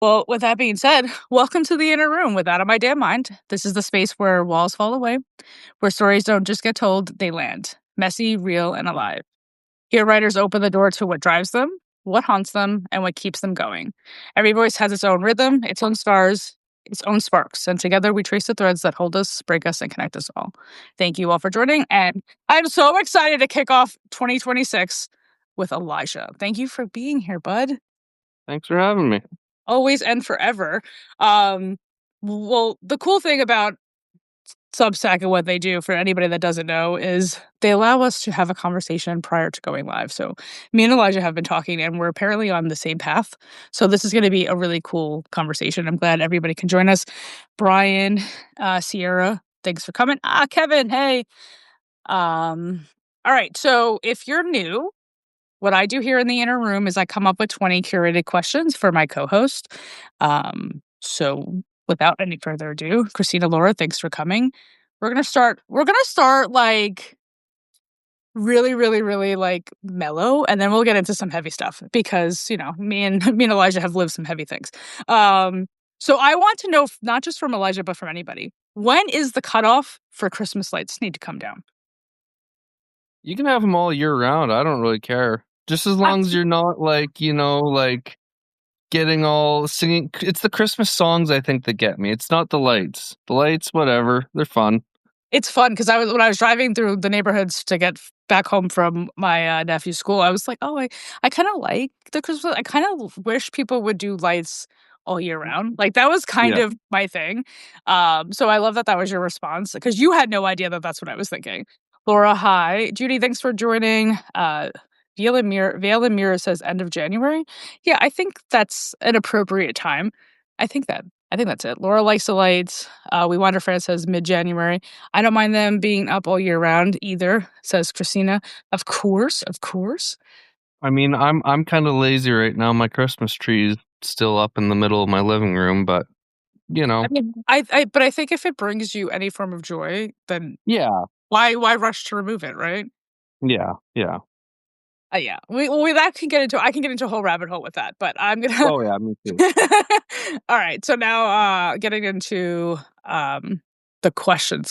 Well, with that being said, welcome to the inner room with Out of My Damn Mind. This is the space where walls fall away, where stories don't just get told, they land. Messy, real, and alive. Here, writers open the door to what drives them, what haunts them, and what keeps them going. Every voice has its own rhythm, its own stars, its own sparks, and together we trace the threads that hold us, break us, and connect us all. Thank you all for joining, and I'm so excited to kick off 2026 with Elijah. Thank you for being here, bud. Thanks for having me. Always and forever. Well, the cool thing about Substack and what they do, for anybody that doesn't know, is they allow us to have a conversation prior to going live. So me and Elijah have been talking and we're apparently on the same path. So this is going to be a really cool conversation. I'm glad everybody can join us. Brian, Sierra, thanks for coming. Kevin, hey. All right. So if you're new, what I do here in the inner room is I come up with 20 curated questions for my co-host. So without any further ado, Christina, Laura, thanks for coming. We're gonna start like really, really, really like mellow, and then we'll get into some heavy stuff because me and Elijah have lived some heavy things. So I want to know, not just from Elijah, but from anybody, when is the cutoff for Christmas lights need to come down? You can have them all year round. I don't really care. Just as long as you're not like, getting all singing. It's the Christmas songs, I think, that get me. It's not the lights. The lights, whatever. They're fun. It's fun because when I was driving through the neighborhoods to get back home from my nephew's school, I was like, oh, I kind of like the Christmas. I kind of wish people would do lights all year round. Like that was kind Yeah. of my thing. So I love that was your response because you had no idea that that's what I was thinking. Laura, hi. Judy, thanks for joining. Veil and Mirror says end of January. Yeah, I think that's an appropriate time. I think that's it. Laura likes the lights. We Wander France says mid-January. I don't mind them being up all year round either, says Christina. Of course, of course. I mean, I'm kind of lazy right now. My Christmas tree is still up in the middle of my living room, but I mean, but I think if it brings you any form of joy, then yeah, why rush to remove it, right? yeah. Yeah. I can get into a whole rabbit hole with that, but I'm gonna. Oh yeah, me too. All right. So now, getting into the questions.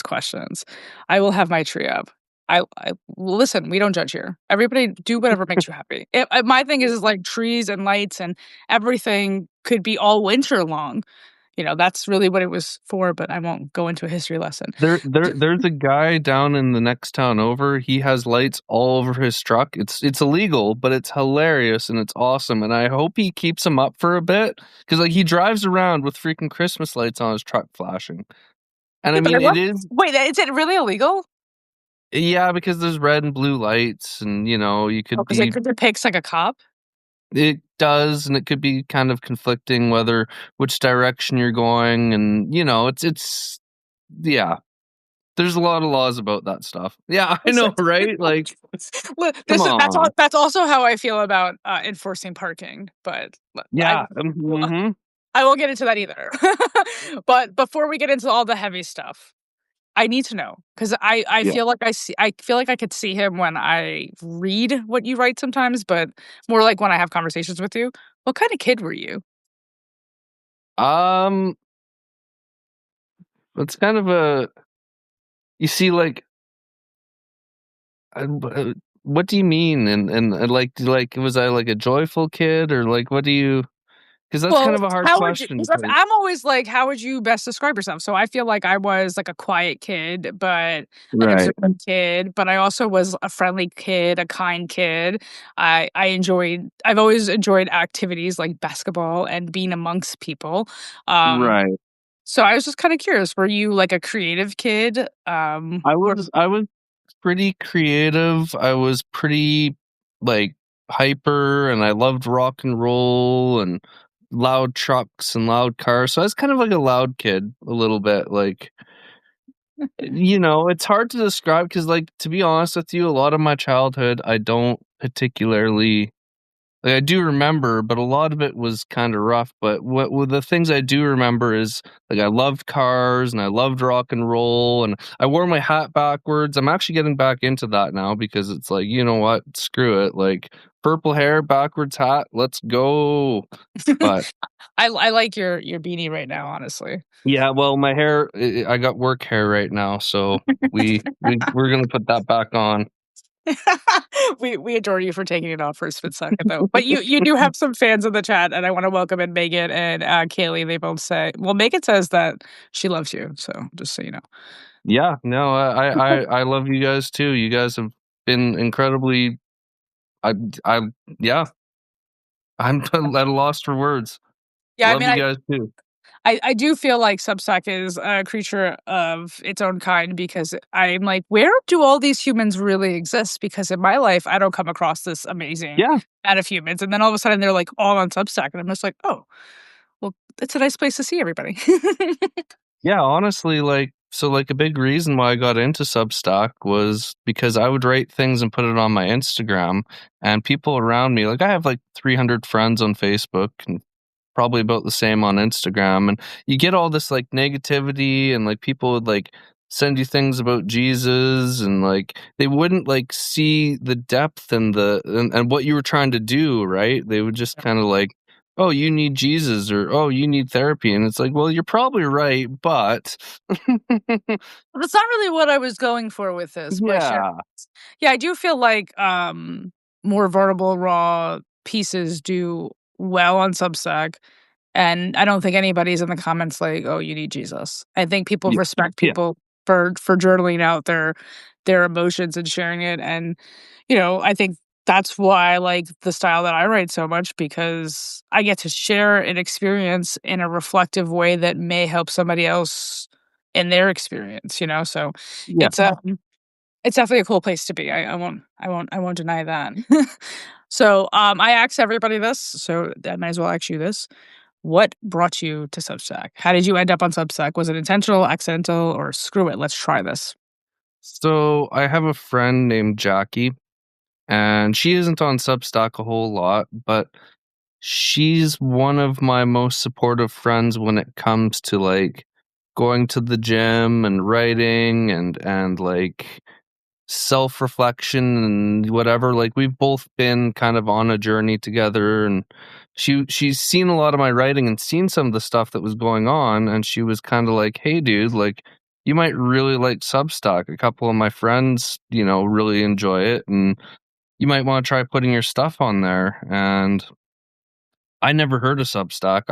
I will have my tree up. I listen. We don't judge here. Everybody do whatever makes you happy. My thing is like trees and lights and everything could be all winter long. That's really what it was for. But I won't go into a history lesson. There's a guy down in the next town over. He has lights all over his truck. It's illegal, but it's hilarious and it's awesome. And I hope he keeps them up for a bit because like he drives around with freaking Christmas lights on his truck flashing. And Yeah, I but mean, it is. Wait, is it really illegal? Yeah, because there's red and blue lights, and you could Because be. it depicts like a cop. It does, and it could be kind of conflicting whether which direction you're going, and it's yeah. There's a lot of laws about that stuff. Yeah, I know, right? Like, come on. That's also how I feel about enforcing parking. But Yeah. I won't get into that either. But before we get into all the heavy stuff, I need to know because I Yeah. feel like I feel like I could see him when I read what you write sometimes, but more like when I have conversations with you. What kind of kid were you? It's kind of a. You see, like, what do you mean? And like, was I like a joyful kid or like, what do you? Because that's kind Well, of a hard how would you? question. Because I'm always like, how would you best describe yourself? So I feel like I was like a quiet kid, but an Right. observant kid. But I also was a friendly kid, a kind kid. I've always enjoyed activities like basketball and being amongst people. Um, Right. so I was just kind of curious. Were you like a creative kid? I was pretty creative. I was pretty like hyper and I loved rock and roll and loud trucks and loud cars. So I was kind of like a loud kid a little bit. Like, it's hard to describe because like to be honest with you, a lot of my childhood I don't particularly Like, I do remember, but a lot of it was kind of rough. But what the things I do remember is like I loved cars and I loved rock and roll and I wore my hat backwards. I'm actually getting back into that now because it's like, you know what? Screw it. Like purple hair, backwards hat, let's go. But I like your beanie right now, honestly. yeah, well, my hair, I got work hair right now, so we're gonna put that back on. We adore you for taking it off for a split second, though. But you do have some fans in the chat, and I want to welcome in Megan and Kaylee. They both say, well, Megan says that she loves you, so just so you know. Yeah, no, I love you guys too. You guys have been incredibly. I yeah, I'm at a loss for words. Yeah, I Love mean, you guys too. I do feel like Substack is a creature of its own kind because I'm like, where do all these humans really exist? Because in my life, I don't come across this amazing Yeah, amount of humans, and then all of a sudden they're like all on Substack, and I'm just like, oh, well, it's a nice place to see everybody. yeah. Honestly, like so, like a big reason why I got into Substack was because I would write things and put it on my Instagram, and people around me, like I have like 300 friends on Facebook, and probably about the same on Instagram. And you get all this like negativity and like people would like send you things about Jesus and like they wouldn't like see the depth and and what you were trying to do, right? They would just kind of like, oh, you need Jesus or oh, you need therapy. And it's like, well, you're probably right, but That's not really what I was going for with this, but sure. yeah. Yeah, I do feel like more vulnerable, raw pieces do well on Substack. And I don't think anybody's in the comments like, "Oh, you need Jesus." I think people Yeah. respect Yeah. people for journaling out their emotions and sharing it, and, I think that's why I like the style that I write so much because I get to share an experience in a reflective way that may help somebody else in their experience, so Yeah. it's, it's definitely a cool place to be. I won't deny that. So, I ask everybody this, so I might as well ask you this. What brought you to Substack? How did you end up on Substack? Was it intentional, accidental, or screw it, let's try this? So I have a friend named Jackie, and she isn't on Substack a whole lot, but she's one of my most supportive friends when it comes to like going to the gym and writing and like self-reflection and whatever. Like we've both been kind of on a journey together, and she's seen a lot of my writing and seen some of the stuff that was going on, and she was kind of like, hey dude, like you might really like Substack. A couple of my friends, really enjoy it, and you might want to try putting your stuff on there. And I never heard of Substack.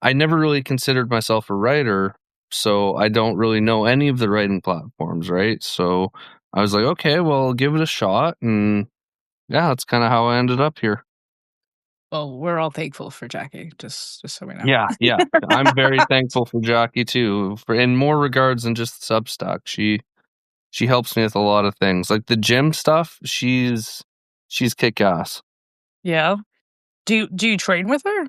I never really considered myself a writer, so I don't really know any of the writing platforms, right? So I was like, okay, well, I'll give it a shot, and yeah, that's kind of how I ended up here. Well, we're all thankful for Jackie, just so we know. Yeah, yeah, I'm very thankful for Jackie too, for in more regards than just Substack. She helps me with a lot of things, like the gym stuff. She's kick ass. Yeah. Do you train with her?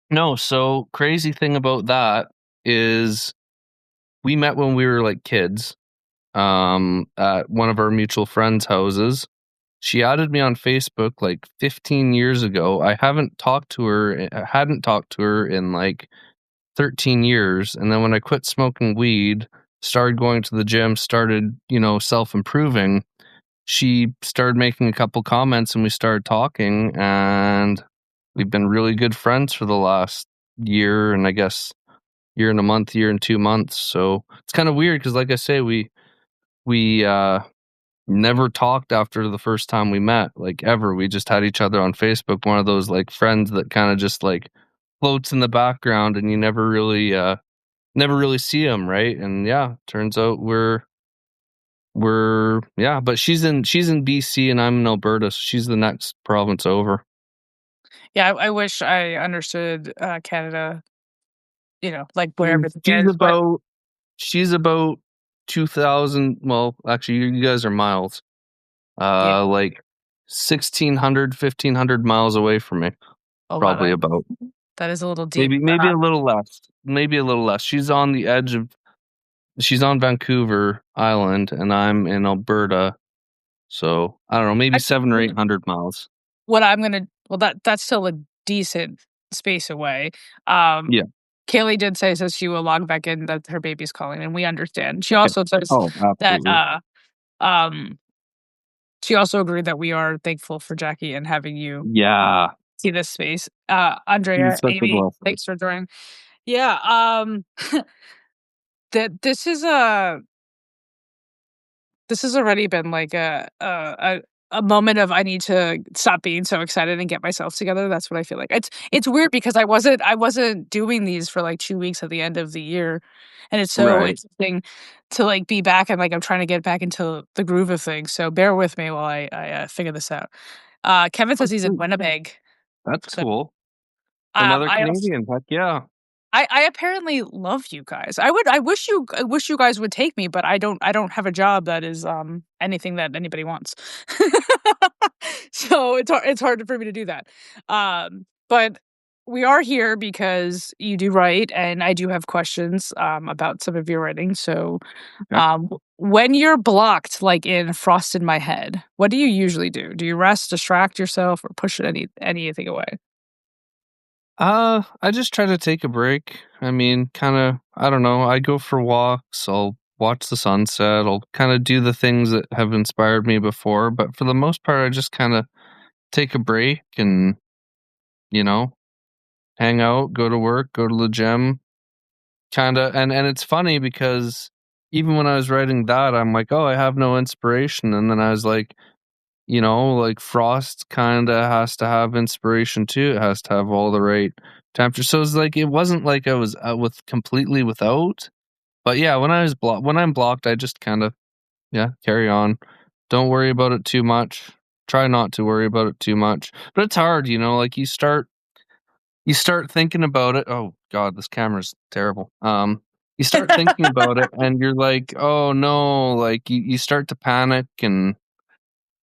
No, so crazy thing about that is we met when we were like kids, at one of our mutual friends' houses. She added me on Facebook like 15 years ago. I hadn't talked to her in like 13 years. And then when I quit smoking weed, started going to the gym, started, self-improving, she started making a couple comments and we started talking, and we've been really good friends for the last year, and I guess year and a month, year and 2 months. So it's kind of weird because, like I say, we never talked after the first time we met, like ever. We just had each other on Facebook, one of those like friends that kind of just like floats in the background, and you never really see them, right? And yeah, turns out we're yeah, but she's in BC and I'm in Alberta, so she's the next province over. Yeah, I wish I understood, Canada, like where Mm, everything is, but she's about 2,000, well, actually, you guys are miles. yeah. Like 1,600, 1,500 miles away from me, Oh, wow, probably about. that is a little deep. Maybe a little less. Maybe a little less. She's on Vancouver Island and I'm in Alberta. So I don't know, maybe I 700 or 800 miles. what I'm gonna well, that's still a decent space away. Um, Yeah. Kaylee did say says she will log back in that her baby's calling, and we understand. She Okay. also says Oh, that, absolutely. um she also agreed that we are thankful for Jackie and having you, Yeah. see this space. She's Andrea, such a Amy, blessing. thanks for joining. Yeah, that this has already been like a moment of I need to stop being so excited and get myself together. That's what I feel like. It's weird because I wasn't doing these for like 2 weeks at the end of the year, and it's so Right. interesting to like be back and like I'm trying to get back into the groove of things. So bear with me while I figure this out. Kevin Oh, says he's in sweet. Winnipeg. That's So cool. Another I also Canadian. Heck yeah. I apparently love you guys. I wish you guys would take me, but I don't have a job that is, anything that anybody wants. So it's hard for me to do that. But we are here because you do write, and I do have questions, about some of your writing. So, Okay. when you're blocked, like in Frost in My Head, what do you usually do? Do you rest, distract yourself, or push anything away? I just try to take a break. I mean, kinda I don't know, I go for walks, I'll watch the sunset, I'll kinda do the things that have inspired me before, but for the most part, I just kinda take a break and, you know, hang out, go to work, go to the gym, kinda and it's funny because even when I was writing that, I'm like, "Oh, I have no inspiration," and then I was like, like Frost kinda has to have inspiration too. It has to have all the right temperature. So it's like it wasn't like I was with completely without. But yeah, when I'm blocked, I just kinda carry on. Don't worry about it too much. Try not to worry about it too much. But it's hard, like you start thinking about it. Oh god, this camera's terrible. You start thinking about it and you're like, "Oh no," like you start to panic and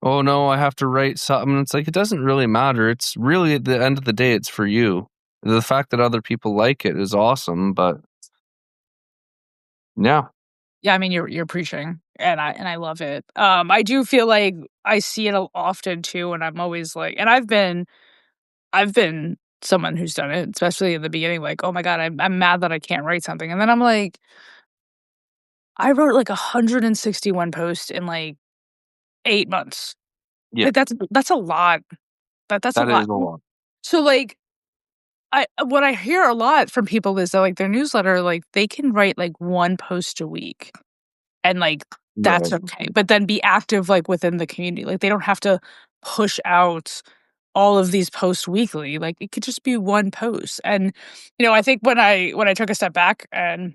oh no, I have to write something. It's like it doesn't really matter. It's really at the end of the day, it's for you. The fact that other people like it is awesome, but yeah, Yeah, I mean, you're preaching, and I love it. I do feel like I see it often too, and I'm always like, and I've been someone who's done it, especially in the beginning. Like, oh my god, I'm mad that I can't write something, and then I'm like, I wrote like 161 posts in like 8 months. yeah, Like that's a lot. That's a that lot. is a lot. So like, I what I hear a lot from people is that like their newsletter, like they can write like one post a week. And, like, that's Right. okay, but then be active, like, within the community, like, they don't have to push out all of these posts weekly, like, it could just be one post, and, I think when I took a step back and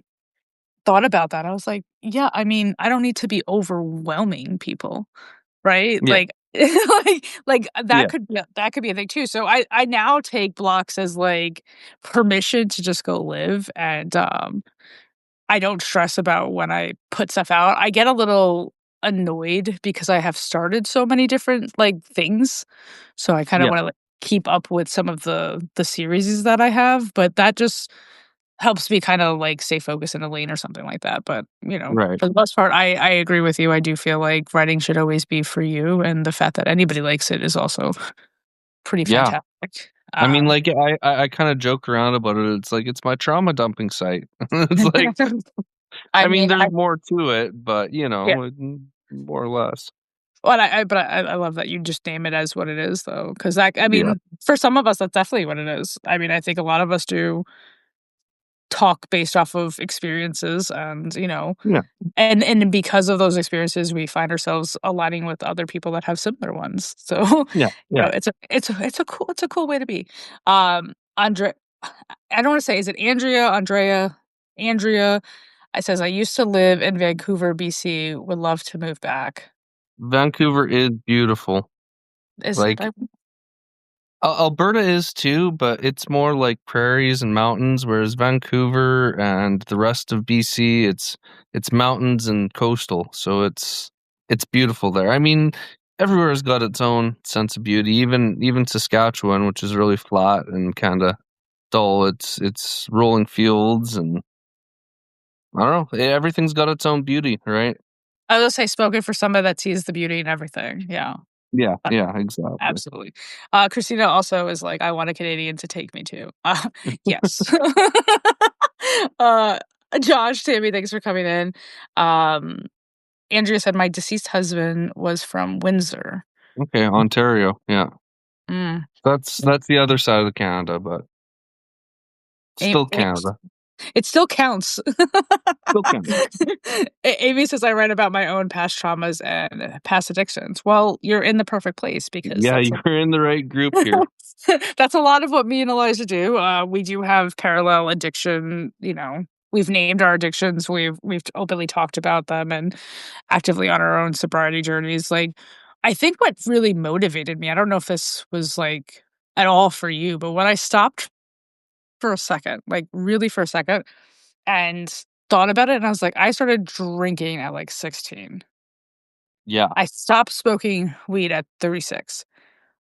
thought about that, I was like, "Yeah, I mean, I don't need to be overwhelming people." Right? Yeah, Like like, yeah, that could be a thing too, so I now take blocks as, like, permission to just go live, and, I don't stress about when I put stuff out. I get a little annoyed because I have started so many different, like, things, so I kinda yeah, wanna, like, keep up with some of the series that I have, but that just helps me kinda, like, stay focused in a lane or something like that, but, right. for the most part, I agree with you. I do feel like writing should always be for you, and the fact that anybody likes it is also pretty Yeah. fantastic. I mean, like, I kinda joke around about it. It's like, it's my trauma dumping site. It's like, I I mean, mean, there's more to it, but, yeah. more or less. Well, I love that you just name it as what it is, though, because I Yeah, mean, for some of us, that's definitely what it is. I mean, I think a lot of us do talk based off of experiences and, yeah, and because of those experiences, we find ourselves aligning with other people that have similar ones. So, yeah, yeah. it's a cool way to be. Andre I don't wanna say, is it Andrea, Andrea, Andrea? I says, "I used to live in Vancouver, BC, would love to move back." Vancouver is beautiful. Is it? Like, Alberta is too, but it's more like prairies and mountains, whereas Vancouver and the rest of BC, it's mountains and coastal, so it's beautiful there. I mean, everywhere's got its own sense of beauty. Even Saskatchewan, which is really flat and kind of dull, it's rolling fields and I don't know. Everything's got its own beauty, right? I was gonna say spoken for somebody that sees the beauty in everything. Yeah. Yeah, Uh, yeah, exactly. Absolutely. Christina also is like, "I want a Canadian to take me to." Yes. Uh, Josh, Tammy, thanks for coming in. Um, Andrea said, "My deceased husband was from Windsor." Okay, Ontario. Yeah. Mm. That's the other side of Canada, but A still a Canada. It still counts. Still Canada. Amy says, "I write about my own past traumas and past addictions." Well, you're in the perfect place because Yeah, you're in the right group here. that's a lot of what me and Eliza do. We do have parallel addiction, we've named our addictions, we've openly talked about them and actively on our own sobriety journeys. Like, I think what really motivated me, I don't know if this was like at all for you, but when I stopped for a second, like really for a second, and thought about it, and I was like, I started drinking at like 16. Yeah. I stopped smoking weed at 36.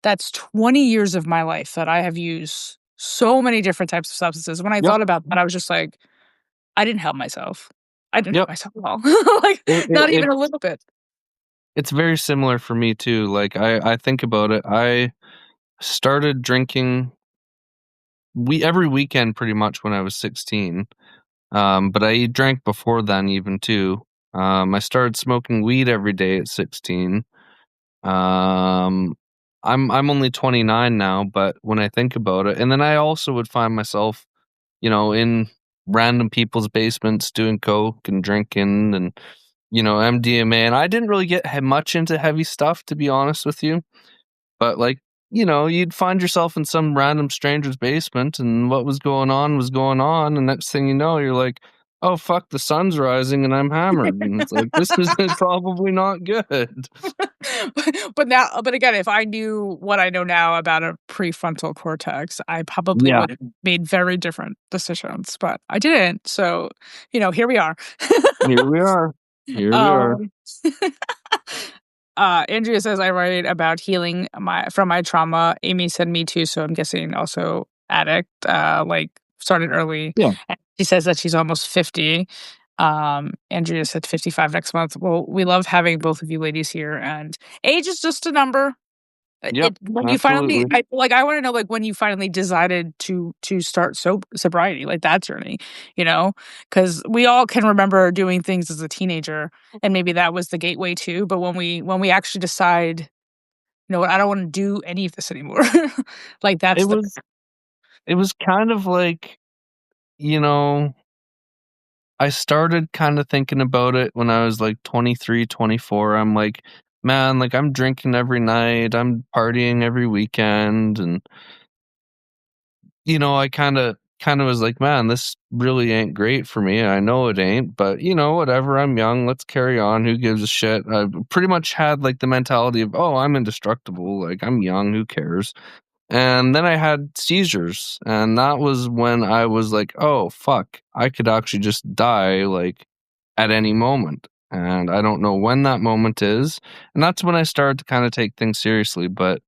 That's 20 years of my life that I have used so many different types of substances. When I Yep. thought about that, I was just like, I didn't help myself. I didn't help Yep. myself at all. Like, It, it, not even a it's little bit. it's very similar for me too. Like I think about it. I started drinking we every weekend pretty much when I was 16. But I drank before then even too. I started smoking weed every day at 16. Um, I'm only 29 now, but when I think about it, and then I also would find myself, in random people's basements doing coke and drinking and MDMA. And I didn't really get much into heavy stuff, to be honest with you. But like, you'd find yourself in some random stranger's basement, and what was going on, and next thing you know, you're like, "Oh fuck, the sun's rising and I'm hammered." And it's like, this is probably not good. But again, if I knew what I know now about a prefrontal cortex, I probably Yeah, would have made very different decisions, but I didn't. So, here we are. here we are. Here we are. Um, Andrea says I write about healing my trauma. Amy said me too, so I'm guessing also addict. Like started early. Yeah. And she says that she's almost 50. Andrea said 55 next month. Well, we love having both of you ladies here, and age is just a number. Yep, It when you finally, absolutely. I want to know like when you finally decided to start sobriety, like that journey, because we all can remember doing things as a teenager, and maybe that was the gateway too. But when we actually decide, what, I don't want to do any of this anymore, like It that's the was it was kind of like, you know, I started kind of thinking about it when I was like 23, 24. I'm like, man, like I'm drinking every night, I'm partying every weekend, and I kind of was like, man, this really ain't great for me. I know it ain't, but whatever. I'm young. Let's carry on. Who gives a shit? I pretty much had like the mentality of, oh, I'm indestructible. Like I'm young. Who cares? And then I had seizures, and that was when I was like, oh fuck, I could actually just die like at any moment. And I don't know when that moment is. And that's when I started to kind of take things seriously. But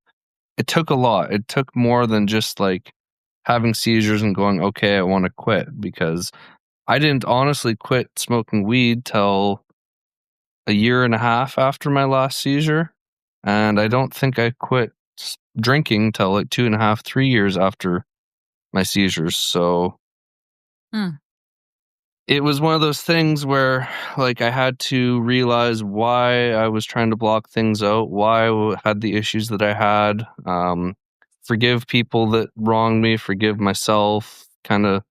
it took a lot. It took more than just like having seizures and going, okay, I want to quit, because I didn't honestly quit smoking weed till a year and a half after my last seizure. And I don't think I quit drinking till like 2.5, 3 years after my seizures. So Hmm. it was one of those things where like I had to realize why I was trying to block things out, why I had the issues that I had, forgive people that wronged me, forgive myself, kind of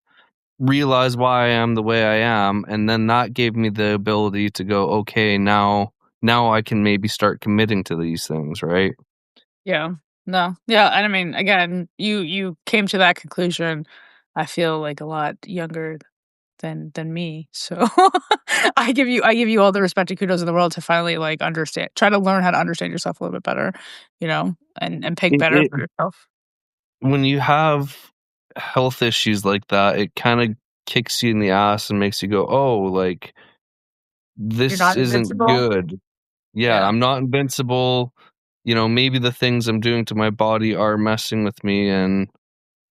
realize why I am the way I am, and then that gave me the ability to go, okay, now I can maybe start committing to these things, right? Yeah. No. Yeah, and I mean, again, you came to that conclusion, I feel like a lot younger than me. So I give you all the respect and kudos in the world to finally like understand, try to learn how to understand yourself a little bit better, and pick It, better it for yourself. when you have health issues like that, it kind of kicks you in the ass and makes you go, oh, like You're this not isn't invincible. good. Yeah, Yeah. I'm not invincible. Maybe the things I'm doing to my body are messing with me, and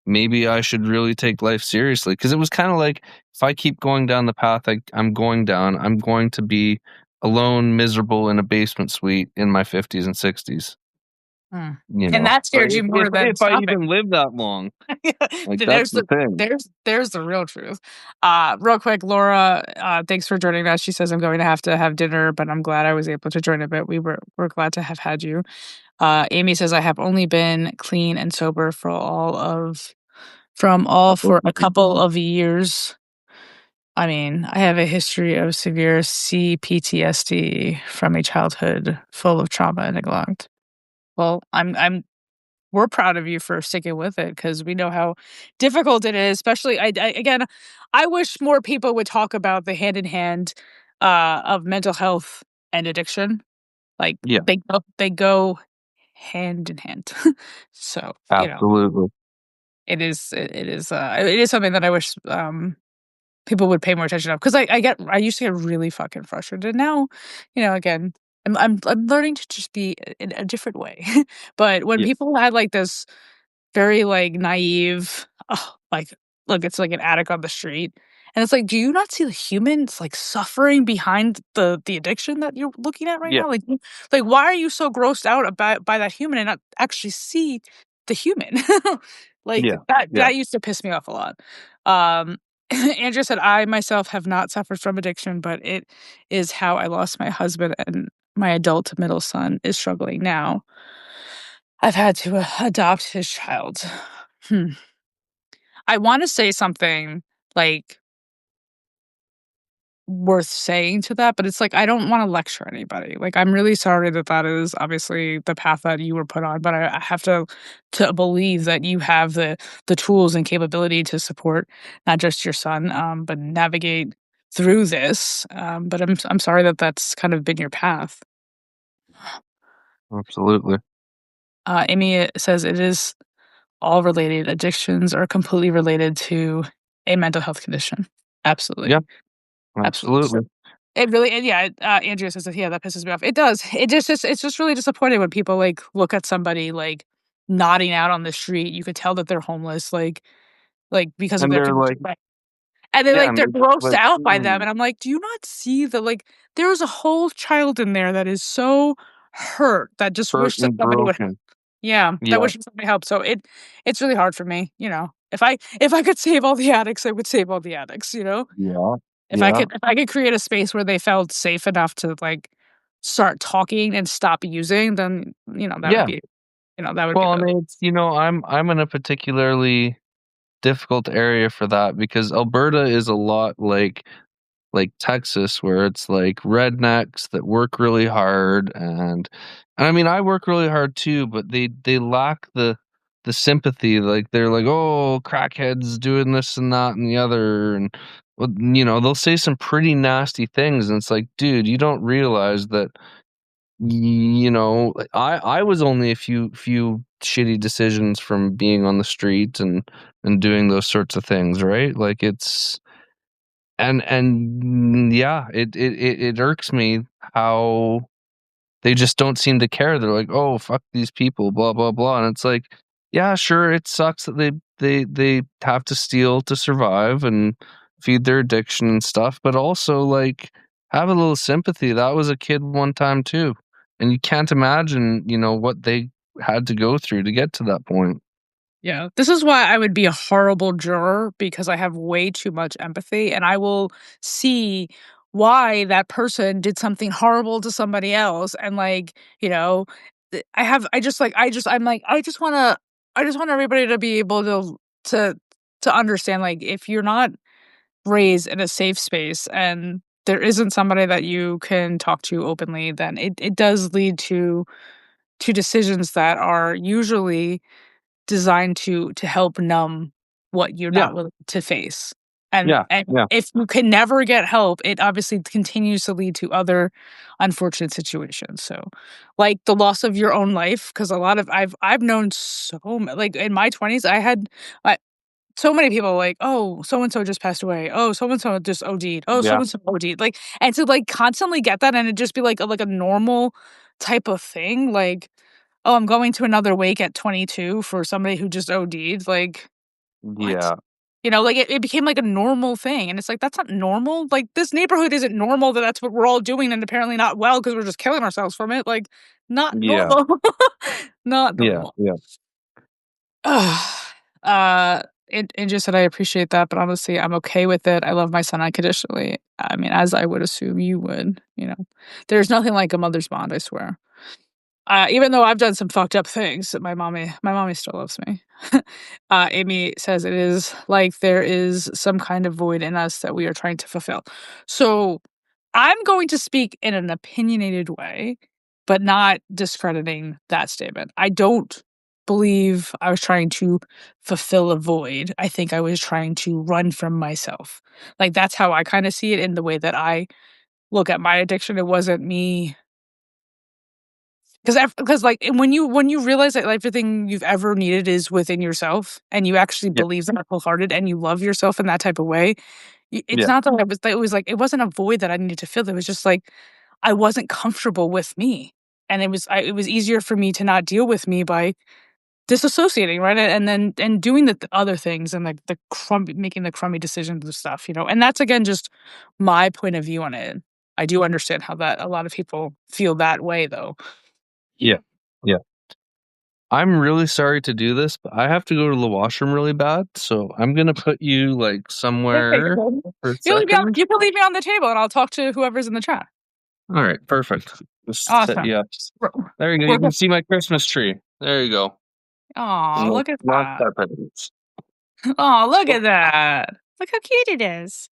maybe I should really take life seriously. Because it was kind of like, if I keep going down the path I'm going down, I'm going to be alone, miserable in a basement suite in my 50s and 60s. Mm. You And know, that but scared you more than if I stopping. even live that long, Yeah, like that's there's the the thing. there's the real truth. Real quick, Laura, thanks for joining us. She says I'm going to have dinner, but I'm glad I was able to join a bit. We're glad to have had you. Amy says I have only been clean and sober for a couple of years. I mean, I have a history of severe CPTSD from a childhood full of trauma and neglect. Well, we're proud of you for sticking with it because we know how difficult it is. Especially, again, I wish more people would talk about the hand in hand of mental health and addiction. Like Yeah, they go hand in hand. So absolutely. it is something that I wish people would pay more attention of because I used to get really fucking frustrated. Now, again, I'm learning to just be in a different way. But when Yeah, people had like this very like naive, oh, like look, it's like an addict on the street, and it's like, do you not see the humans like suffering behind the addiction that you're looking at right yeah, now? Like why are you so grossed out about by that human and not actually see the human? Like yeah, yeah. that used to piss me off a lot. Um, Andrea said, I myself have not suffered from addiction, but it is how I lost my husband and my adult middle son is struggling now. I've had to adopt his child. Hmm. I want to say something like worth saying to that, but it's like I don't want to lecture anybody. Like I'm really sorry that that is obviously the path that you were put on, but I have to believe that you have the tools and capability to support not just your son, but navigate through this. But I'm sorry that that's kind of been your path. Absolutely. Amy says it is all related. Addictions are completely related to a mental health condition. Absolutely. Yeah, Absolutely. So absolutely. it really and yeah, Andrea says that, yeah, that pisses me off. It does. It's just really disappointing when people, like, look at somebody, like, nodding out on the street. You could tell that they're homeless, because of And their they're like, condition, right? And they're yeah, like, and they're they're just grossed like, out by them, "Mm, and I'm like, "Do you not see that, like, there's a whole child in there that is so hurt that just hurt wish that and somebody would." broken." Yeah, that Yeah, wishes somebody help. So it's really hard for me, you know? If I could save all the addicts, I would save all the addicts, you know? yeah, yeah, If I could create a space where they felt safe enough to, like, start talking and stop using, then, that would yeah. be that would be Well, I the mean, it's I'm in a particularly difficult area for that because Alberta is a lot like Texas, where it's like rednecks that work really hard, and I mean I work really hard too, but they lack the sympathy. Like they're like, oh, crackheads doing this and that and the other, and well, they'll say some pretty nasty things, and it's like, dude, you don't realize that like, I was only a few shitty decisions from being on the street and doing those sorts of things, right? Like it's yeah, it irks me how they just don't seem to care. They're like, "Oh, fuck these people, blah blah blah," and it's like, yeah, sure, it sucks that they have to steal to survive and feed their addiction and stuff, but also like have a little sympathy. That was a kid one time too, and you can't imagine, what they had to go through to get to that point. Yeah, this is why I would be a horrible juror because I have way too much empathy and I will see why that person did something horrible to somebody else and I just want everybody to be able to to understand, like, if you're not raised in a safe space and there isn't somebody that you can talk to openly, then it does lead to decisions that are usually designed to help numb what you're Yeah, not willing to face. And yeah, and yeah, if you can never get help, it obviously continues to lead to other unfortunate situations. So, like the loss of your own life, because a lot of I've known like in my 20s, I so many people like, oh, so and so just passed away. Oh, so and so just OD'd. Oh, so yeah, and so OD'd. Like, and to like constantly get that and it just be like a normal type of thing. Like, oh, I'm going to another wake at 22 for somebody who just OD'd. Like, what? yeah. You know, like, it became, like, a normal thing, and it's like, that's not normal. Like, this neighborhood isn't normal that that's what we're all doing and apparently not well because 'cause we're just killing ourselves from it, like, not Yeah. normal. Not Yeah. normal. Yeah. Ugh. And just said, "I appreciate that, but honestly, I'm okay with it. I love my son unconditionally." I mean, as I would assume you would, you know? There's nothing like a mother's bond, I swear. Even though I've done some fucked up things, my mommy still loves me. Amy says it is like there is some kind of void in us that we are trying to fulfill. So I'm going to speak in an opinionated way, but not discrediting that statement. I don't believe I was trying to fulfill a void. I think I was trying to run from myself. Like that's how I kind of see it in the way that I look at my addiction. It wasn't me because, like, when you realize that everything you've ever needed is within yourself, and you actually Yeah. believe that wholehearted, and you love yourself in that type of way, it's Yeah. not that it was like it wasn't a void that I needed to fill. It was just like I wasn't comfortable with me, and it was easier for me to not deal with me by disassociating, right, and then and doing the other things and like the crummy making the crummy decisions and stuff, and that's again just my point of view on it. I do understand how that a lot of people feel that way though. Yeah. Yeah. I'm really sorry to do this, but I have to go to the washroom really bad, so I'm gonna put you, like, Yeah, you're somewhere welcome. for a second. You can leave me on the table, and I'll talk to whoever's in the chat. Alright, perfect. Just set Awesome. you up. We're There you go, you we're can see my Christmas tree. There you go. Aw, And we'll look at launch that. our presents. Aw, look at that. Look how cute it is.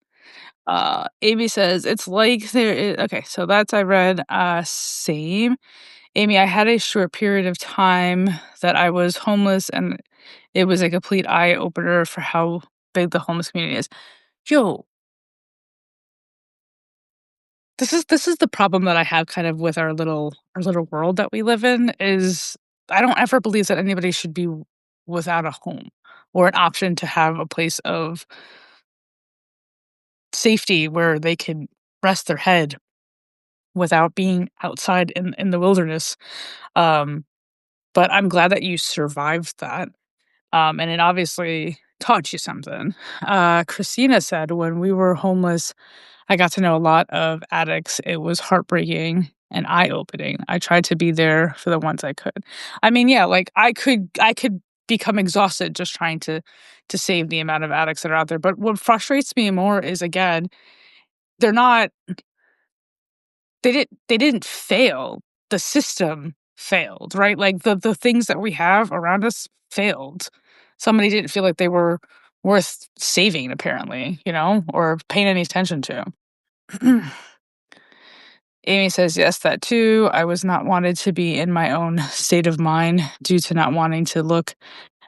Amy says, "It's like there I okay, so that's I read, same. Amy, I had a short period of time that I was homeless, and it was a complete eye opener for how big the homeless community is." Yo, this is the problem that I have kind of with our little world that we live in is I don't ever believe that anybody should be without a home or an option to have a place of safety where they can rest their head without being outside in the wilderness. Um, but I'm glad that you survived that. And it obviously taught you something. Christina said when we were homeless, I got to know a lot of addicts. It was heartbreaking and eye-opening. I tried to be there for the ones I could. I mean, yeah, like I could become exhausted just trying to save the amount of addicts that are out there. But what frustrates me more is again, they're not they didn't fail. The system failed, right? Like the things that we have around us failed. Somebody didn't feel like they were worth saving apparently, or paying any attention to. Amy says, yes, that too. I was not wanted to be in my own state of mind due to not wanting to look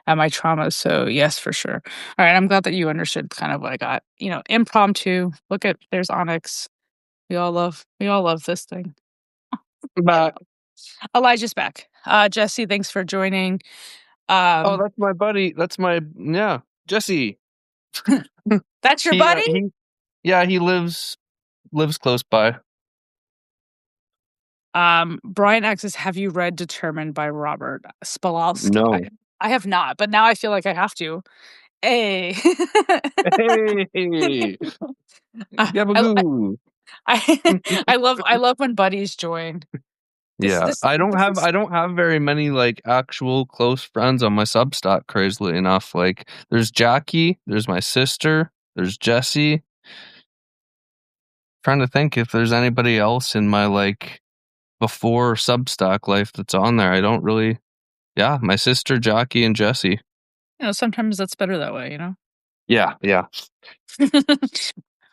at my traumas. So, yes, for sure. All right. I'm glad that you understood kind of what I got. Impromptu. Look at, there's Onyx. We all love this thing. Back. Elijah's back. Jesse, thanks for joining. Oh, Um, that's my buddy. That's my yeah, Jesse. that's your He, buddy? he yeah, he lives close by. Brian asks, have you read Determined by Robert Spolowski? I, No. I have not, but now I feel like I have to. Hey. Hey, I, I, Gabagoo. I love when buddies join. This Yeah, this this is I don't have very many like actual close friends on my Substack. Crazily enough, like there's Jackie, there's my sister, there's Jesse. Trying to think if there's anybody else in my like before Substack life that's on there. I don't really. Yeah, my sister, Jackie, and Jesse. sometimes that's better that way. Yeah, yeah.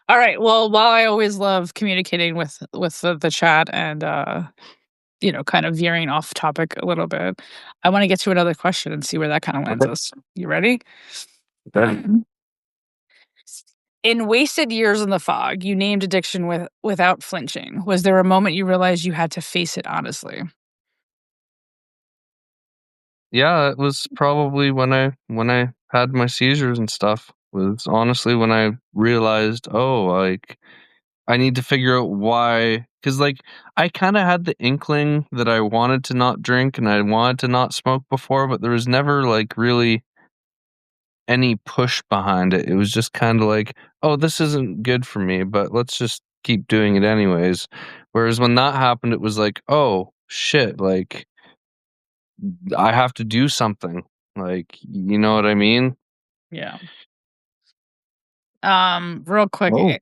All right. Well, while I always love communicating with the chat and kind of veering off topic a little bit, I want to get to another question and see where that kind of lands Okay. us. You ready? Then, In Wasted Years in the Fog, you named addiction without flinching. Was there a moment you realized you had to face it honestly? yeah, it was probably when I had my seizures and stuff. Was honestly when I realized, oh, like I need to figure out why. Because like I kind of had the inkling that I wanted to not drink and I wanted to not smoke before, but there was never like really any push behind it. It was just kind of like, oh, this isn't good for me, but let's just keep doing it anyways. Whereas when that happened, it was like, oh shit, like I have to do something. Like, you know what I mean? Yeah. Real quick, Oh,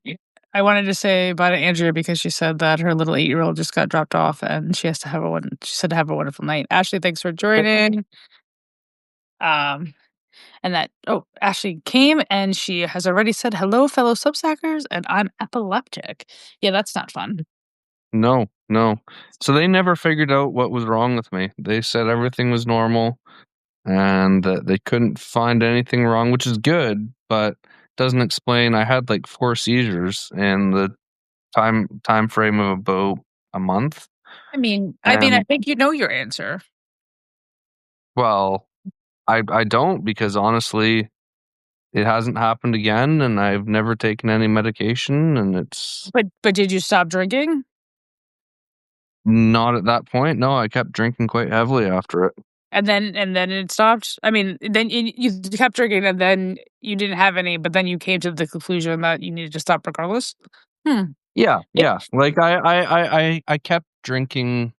I wanted to say about Andrea because she said that her little 8-year-old just got dropped off and she has to have a one. She said to have a wonderful night. Ashley, thanks for joining. Um, and that Ashley came and she has already said hello, fellow Substackers, and I'm epileptic. Yeah, that's not fun. no, no. So they never figured out what was wrong with me. They said everything was normal and that they couldn't find anything wrong, which is good, but doesn't explain. I had like 4 seizures in the time frame of about a month. I And think you know your answer. well, I don't because honestly, it hasn't happened again, and I've never taken any medication, and it's But did you stop drinking? not at that point. No, I kept drinking quite heavily after it. And then it stopped? I mean, then you kept drinking and then you didn't have any, but then you came to the conclusion that you needed to stop regardless? Hmm. Yeah, Yeah. yeah. Like I kept drinking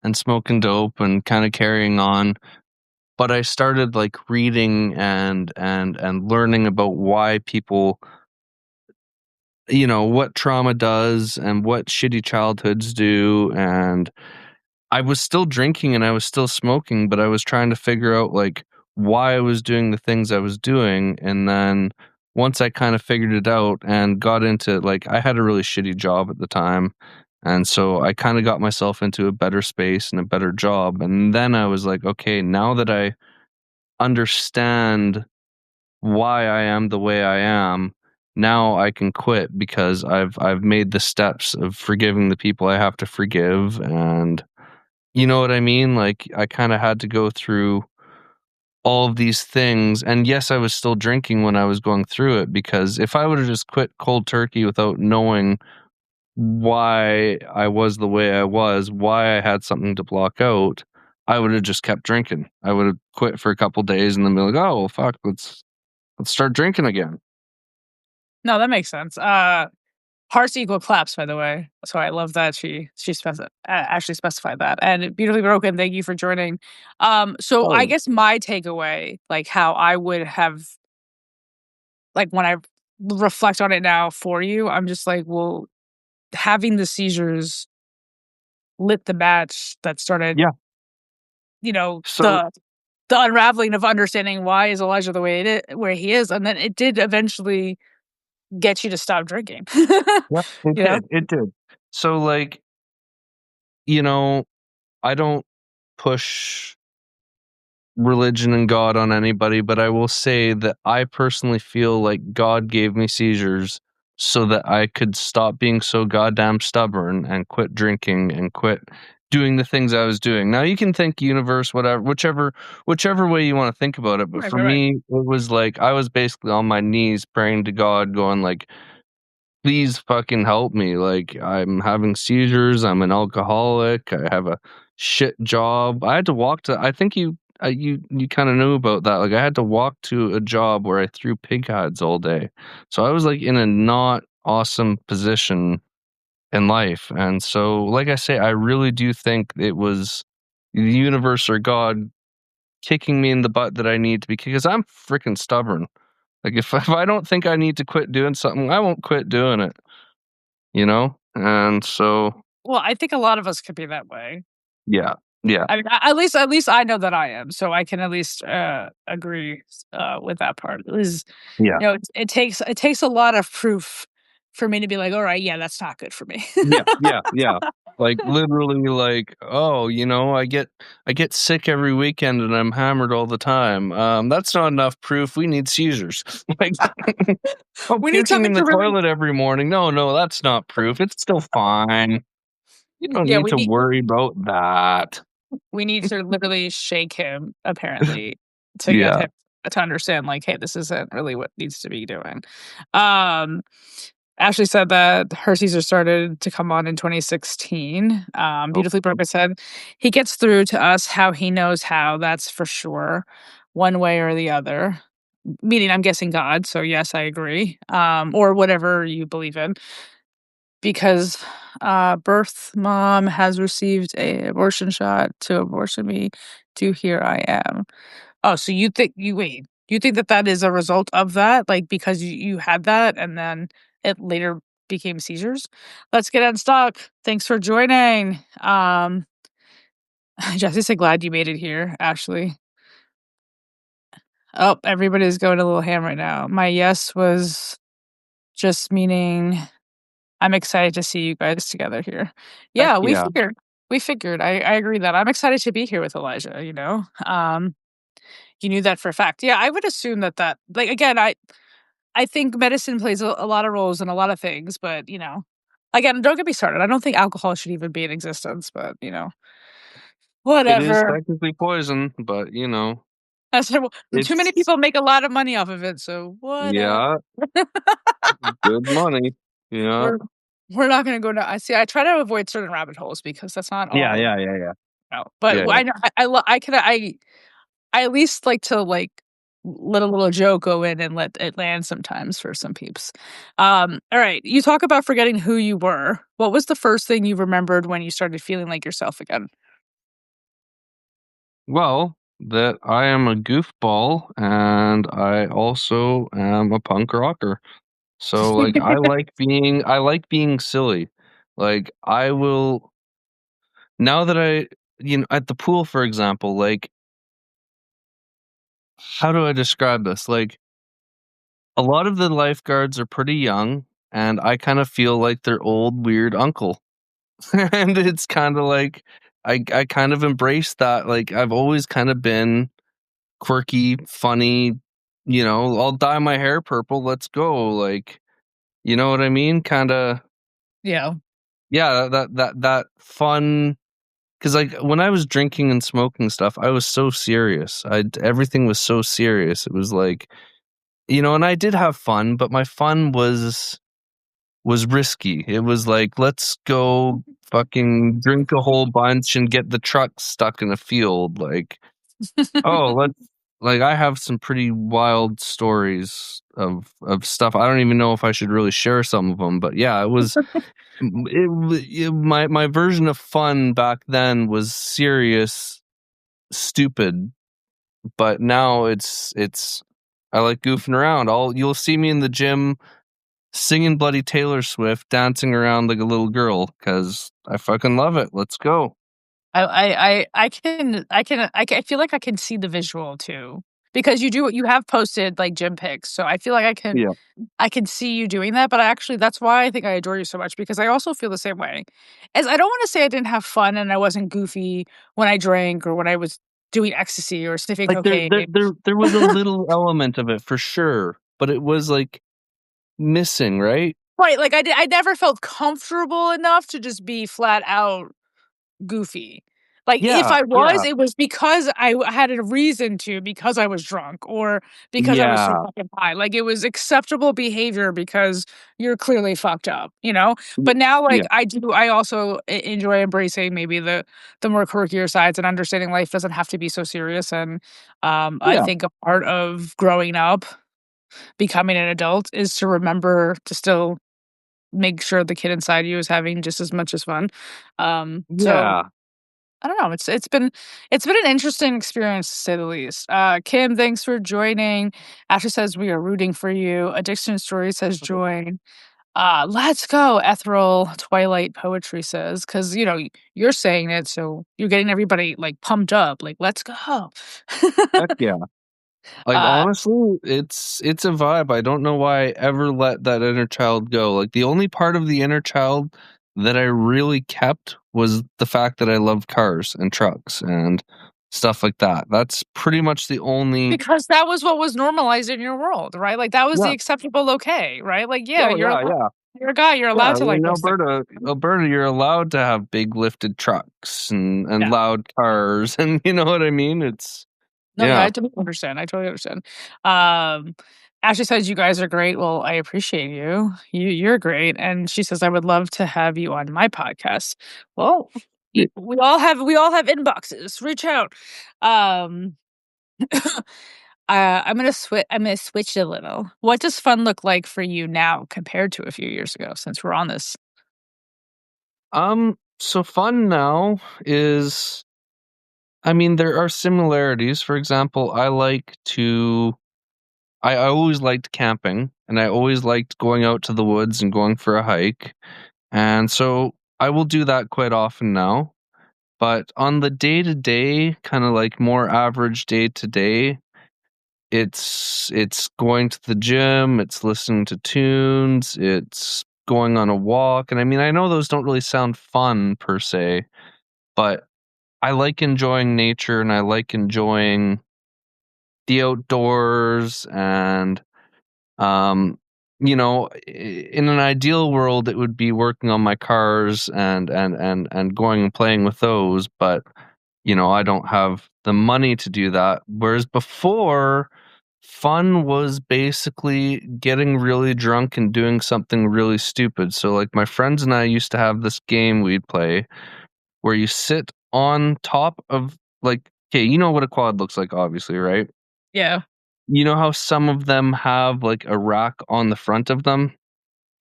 and smoking dope and kind of carrying on, but I started like reading and learning about why people, what trauma does and what shitty childhoods do. And I was still drinking and I was still smoking, but I was trying to figure out like why I was doing the things I was doing. And then once I kind of figured it out and got into like, I had a really shitty job at the time. And so I kind of got myself into a better space and a better job. And then I was like, okay, now that I understand why I am the way I am, now I can quit because I've made the steps of forgiving the people I have to forgive. And you know what I mean? Like, I kinda had to go through all of these things, and yes, I was still drinking when I was going through it, because if I would've just quit cold turkey without knowing why I was the way I was, why I had something to block out, I would've just kept drinking. I would've quit for a couple days and then be like, "Oh, well, fuck, let's start drinking again." No, that makes sense. Hearts equal claps, by the way. So I love that actually specified that. And beautifully broken. Thank you for joining. So I Oh, guess my takeaway, like how I would have, like when I reflect on it now for you, I'm just like, well, having the seizures lit the match that started, yeah. you know, So the unraveling of understanding why is Elijah the way it is, where he is, and then it did eventually get you to stop drinking. yeah, You know? it did. So, like, you know, I don't push religion and God on anybody, but I will say that I personally feel like God gave me seizures so that I could stop being so goddamn stubborn and quit drinking and quit doing the things I was doing. Now you can think universe, whatever, whichever way you want to think about it, but Right, for right, right. me, it was like I was basically on my knees praying to God, going like, please fucking help me. Like, I'm having seizures. I'm an alcoholic. I have a shit job. I had to walk to. I think you kind of knew about that. Like, I had to walk to a job where I threw pig heads all day. So I was like in a not awesome position in life. And so, like I say, I really do think it was the universe or God kicking me in the butt that I need to be, because I'm freaking stubborn. Like, if I don't think I need to quit doing something, I won't quit doing it. And so, Well, I think a lot of us could be that way. yeah, yeah, I mean, at least I know that I am, so I can at least agree with that part. It was, yeah, it takes a lot of proof for me to be like, all right, yeah, that's not good for me. yeah, yeah, yeah. Like, literally, like, oh, I get sick every weekend and I'm hammered all the time. That's not enough proof. We need seizures. Like, oh, We need puking in something the to really, toilet every morning. No, no, that's not proof. It's still fine. You don't yeah, need to worry about that. we need to literally shake him apparently to get Yeah. him to understand like, hey, this isn't really what needs to be doing. Um, Ashley said that her Caesar started to come on in 2016. Oh, Beautifully Broken said he gets through to us how he knows how. That's for sure, one way or the other. meaning I'm guessing God, so yes, I agree, or whatever you believe in, because, birth mom has received a abortion shot to abortion me to here I am. Oh, so you think that that is a result of that? Like, because you had that and then it later became seizures? Let's get unstuck. Thanks for joining. Jesse said, "Glad you made it here, Ashley." Oh, everybody's going a little ham right now. My yes was just meaning I'm excited to see you guys together here. Heck Yeah, yeah. we figured. I agree that I'm excited to be here with Elijah, you know? You knew that for a fact. Yeah, I would assume that like, again, I think medicine plays a lot of roles in a lot of things, but, again, don't get me started. I don't think alcohol should even be in existence, but, It is whatever. technically poison, but I said, well, too many it's people make a lot of money off of it, so whatever. yeah, good money. Yeah. We're we're not gonna go down. I see. I try to avoid certain rabbit holes because that's not Yeah, all. yeah, yeah, yeah. No, but Yeah, yeah. I know I at least like to let a little joke go in and let it land sometimes for some peeps. All right. You talk about forgetting who you were. What was the first thing you remembered when you started feeling like yourself again? Well, that I am a goofball and I also am a punk rocker. So like I like being silly. Like I will now that at the pool for example, like how do I describe this? Like a lot of the lifeguards are pretty young and I kind of feel like their old weird uncle. And it's kind of like I kind of embrace that. Like I've always kind of been quirky, funny, I'll dye my hair purple, let's go. Like, you know what I mean? Kind of Yeah. yeah, that fun cuz like when I was drinking and smoking stuff, I was so serious. Everything was so serious. It was like, and I did have fun, but my fun was risky. It was like, let's go fucking drink a whole bunch and get the truck stuck in a field. Like, oh, like I have some pretty wild stories of stuff. I don't even know if I should really share some of them, but yeah, my version of fun back then was serious, stupid, but now it's I like goofing around. You'll see me in the gym singing bloody Taylor Swift, dancing around like a little girl because I fucking love it. Let's go. I feel like I can see the visual too because you have posted like gym pics, so I feel like Yeah. I can see you doing that, but actually that's why I think I adore you so much because I also feel the same way. As I don't want to say I didn't have fun and I wasn't goofy when I drank or when I was doing ecstasy or sniffing Like cocaine. there was a little element of it for sure, but it was like missing, right? Right, like I never felt comfortable enough to just be flat out goofy. Like, if Yeah, I was, yeah, it was because had a reason to, because I was drunk or because I was so yeah, fucking high. Like, it was acceptable behavior because you're clearly fucked up, you know? y- But now, like, yeah, I also enjoy embracing maybe the more quirkier sides and understanding life doesn't have to be so serious. And I yeah, think a part of growing up, becoming an adult, is to remember to still make sure the kid inside you is having just as much as fun. So yeah. I don't know. It's been an interesting experience to say the least. Kim, thanks for joining. Ashley says we are rooting for you. Addiction Story says join. Let's go. Ethereal Twilight Poetry says because you're saying it, so you're getting everybody like pumped up. Like let's go. Heck yeah. Like uh, honestly, it's a vibe. I don't know why I ever let that inner child go. Like the only part of the inner child that I really kept was the fact that I love cars and trucks and stuff like that. That's pretty much the only because that was what was normalized in your world, right? Like that was the yeah. acceptable okay, right? Like yeah, Oh yeah, yeah. you're a guy, you're Yeah, allowed to like in those things. Alberta, you're allowed to have big lifted trucks and Yeah. loud cars, and you know what I mean. It's No, yeah, yeah, I totally understand. I totally understand. Um, Ashley says you guys are great. Well, I appreciate you. You're great. And she says I would love to have you on my podcast. Well, we all have inboxes. Reach out. Um, I'm gonna switch a little. What does fun look like for you now compared to a few years ago, since we're on this? So fun now is, I mean, there are similarities. For example, I always liked camping, and I always liked going out to the woods and going for a hike. And so I will do that quite often now. But on the day to day, kind of like more average day to day, it's going to the gym, it's listening to tunes, it's going on a walk. And I mean, I know those don't really sound fun per se, but I like enjoying nature and I like enjoying the outdoors and um in an ideal world it would be working on my cars and going and playing with those, but I don't have the money to do that. Whereas before, fun was basically getting really drunk and doing something really stupid. So like my friends and I used to have this game we'd play where you sit on top of, like, okay, you know what a quad looks like, obviously, right? Yeah. You know how some of them have like a rack on the front of them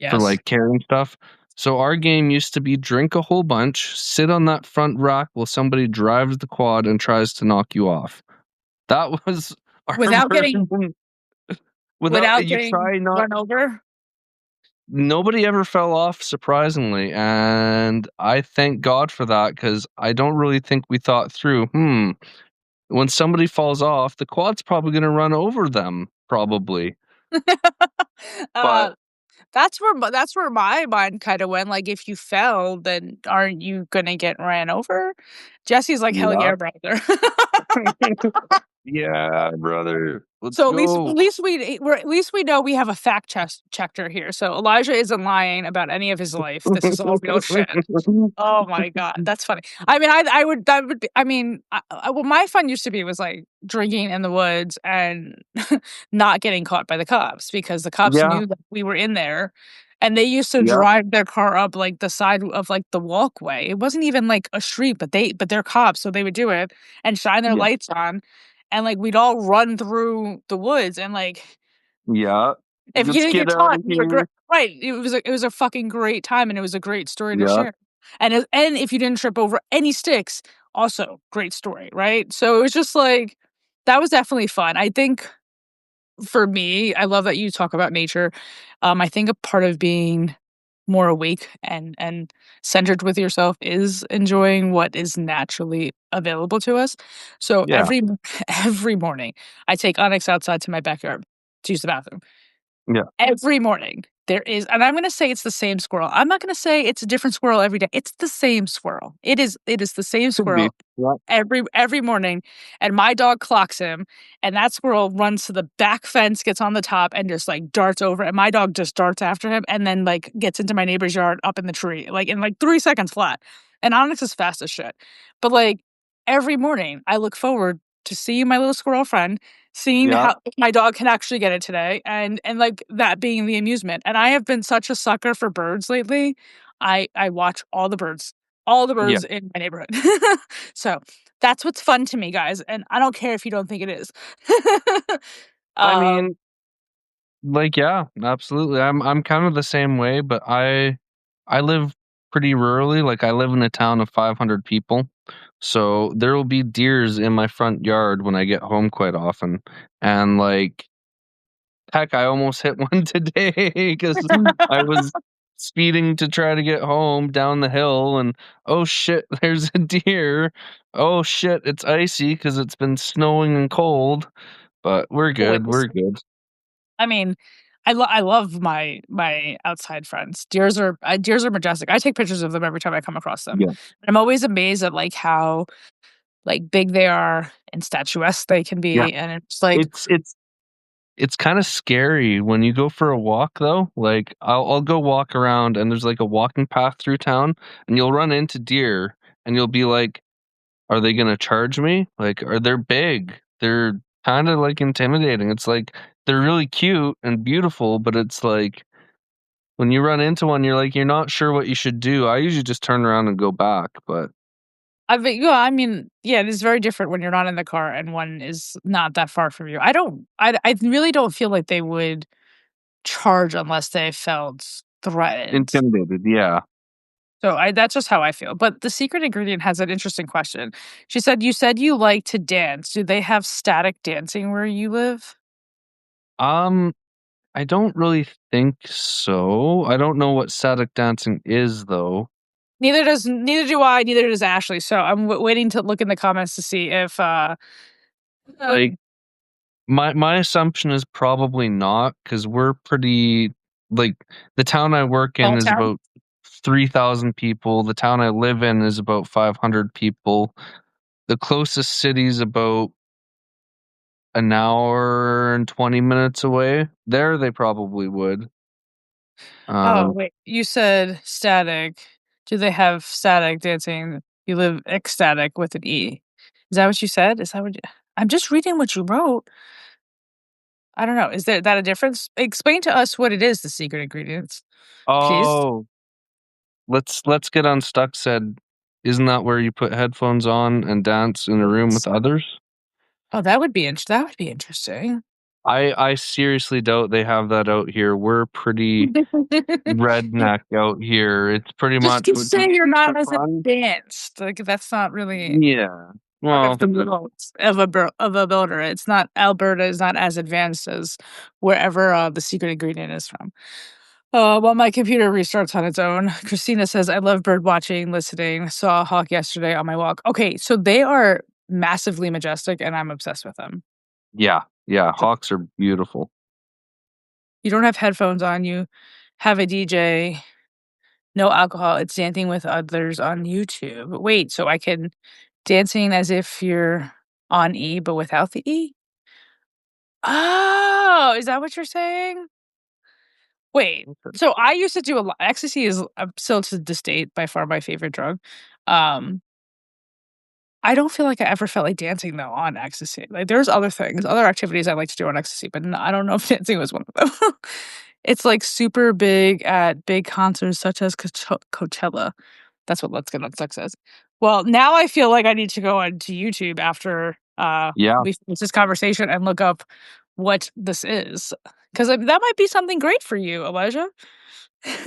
for Yes. like carrying stuff? So our game used to be drink a whole bunch, sit on that front rack while somebody drives the quad and tries to knock you off. That was our Without getting version. Without without you getting try not run over? Nobody ever fell off, surprisingly, and I thank God for that because I don't really think we thought through, when somebody falls off, the quad's probably gonna run over them, probably. But Uh, that's where my mind kinda went, like, if you fell, then aren't you gonna get ran over? Jesse's like, "Hell yeah. yeah, brother." Yeah, brother. Let's So go. at least we know we have a fact checker here. So Elijah isn't lying about any of his life. This is all real shit. Oh my god, that's funny. I mean, I would that would be I mean, well, my fun used to be was, like, drinking in the woods and not getting caught by the cops because the cops Yeah, knew that we were in there, and they used to yeah, drive their car up, like, the side of, like, the walkway. It wasn't even, like, a street, but they're cops, so they would do it and shine their yeah, lights on, and, like, we'd all run through the woods, and, like, yeah. if you Let's didn't get get out caught, of you were here. right, it was a fucking great time, and it was a great story to Yeah, share. And if you didn't trip over any sticks, also great story, right? So it was just like that was definitely fun. I think for me, I love that you talk about nature. I think a part of being more awake and centered with yourself is enjoying what is naturally available to us. So yeah, every morning, I take Onyx outside to my backyard to use the bathroom. yeah. Every morning, there is and I'm gonna say it's the same squirrel. I'm not gonna say it's a different squirrel every day. It's the same squirrel. It is the same Could be. squirrel Yeah, every morning, and my dog clocks him, and that squirrel runs to the back fence, gets on the top, and just, like, darts over, and my dog just darts after him and then, like, gets into my neighbor's yard up in the tree, like, in, like, 3 seconds flat, and Onyx is fast as shit. But, like, every morning, I look forward to seeing my little squirrel friend, seeing yeah, how my dog can actually get it today, and, like, that being the amusement, and I have been such a sucker for birds lately. I watch all the yeah. birds in my neighborhood. So that's what's fun to me, guys, and I don't care if you don't think it is. I Um, mean, like, yeah, absolutely. I'm kind of the same way, but I live pretty rurally. Like I live in a town of 500 people. So there will be deers in my front yard when I get home quite often. And like heck, I almost hit one today because I was speeding to try to get home down the hill and oh shit, there's a deer. Oh shit, it's icy because it's been snowing and cold. But we're good. boys. We're good. I mean, I love my outside friends. Deers are majestic. I take pictures of them every time I come across them. Yeah. And I'm always amazed at, like, how, like, big they are and statuesque they can Yeah. be, and it's like It's kinda scary when you go for a walk, though. Like, I'll go walk around, and there's, like, a walking path through town, and you'll run into deer, and you'll be like, "Are they gonna charge me?" Like, are they're big. They're kinda, like, intimidating. It's like, they're really cute and beautiful, but it's like, when you run into one, you're like, you're not sure what you should do. I usually just turn around and go back, but I mean, yeah, it is very different when you're not in the car and one is not that far from you. I really don't feel like they would charge unless they felt threatened. Intimidated, yeah. So I that's just how I feel. But the secret ingredient has an interesting question. She said, "You said you like to dance. Do they have static dancing where you live?" Um, I don't really think so. I don't know what static dancing is though. Neither do I, neither does Ashley. So I'm waiting to look in the comments to see if Like my assumption is probably not because we're pretty like the town I work in small is town. about 3,000 people. The town I live in is about 500 people. The closest city's about an hour and 20 minutes away. There they probably would. Oh, Um, wait. You said static. Do they have static dancing? You live ecstatic with an E. Is that what you said? Is that what you I'm just reading what you wrote. I don't know. Is there that a difference? Explain to us what it is, the secret ingredients, please. oh, let's get unstuck said, isn't that where you put headphones on and dance in a room with others? Oh, that would be interesting. I seriously doubt they have that out here. We're pretty redneck out here. It's pretty Just much to what do say you're for not as fun. advanced. Like, that's not really Yeah. one of Well, the rules of Alberta. It's not Alberta is not as advanced as wherever, the secret ingredient is from. While my computer restarts on its own, Christina says, "I love bird watching, listening. Saw a hawk yesterday on my walk." Okay, so they are massively majestic, and I'm obsessed with them. yeah. Yeah, So hawks are beautiful. you don't have headphones on, you have a DJ, no alcohol, it's dancing with others on YouTube. Wait, so I can dancing as if you're on E, but without the E? Oh, is that what you're saying? Wait, Okay. so I used to do a lot ecstasy is, still to this date by far my favorite drug. Um, I don't feel like I ever felt like dancing though on ecstasy. Like there's other things, other activities I like to do on ecstasy, but I don't know if dancing was one of them. It's like super big at big concerts such as Coachella. That's what Let's Get Unstuck says. Well, now I feel like I need to go onto YouTube after Yeah, we finish this conversation and look up what this is. Because that might be something great for you, Elijah.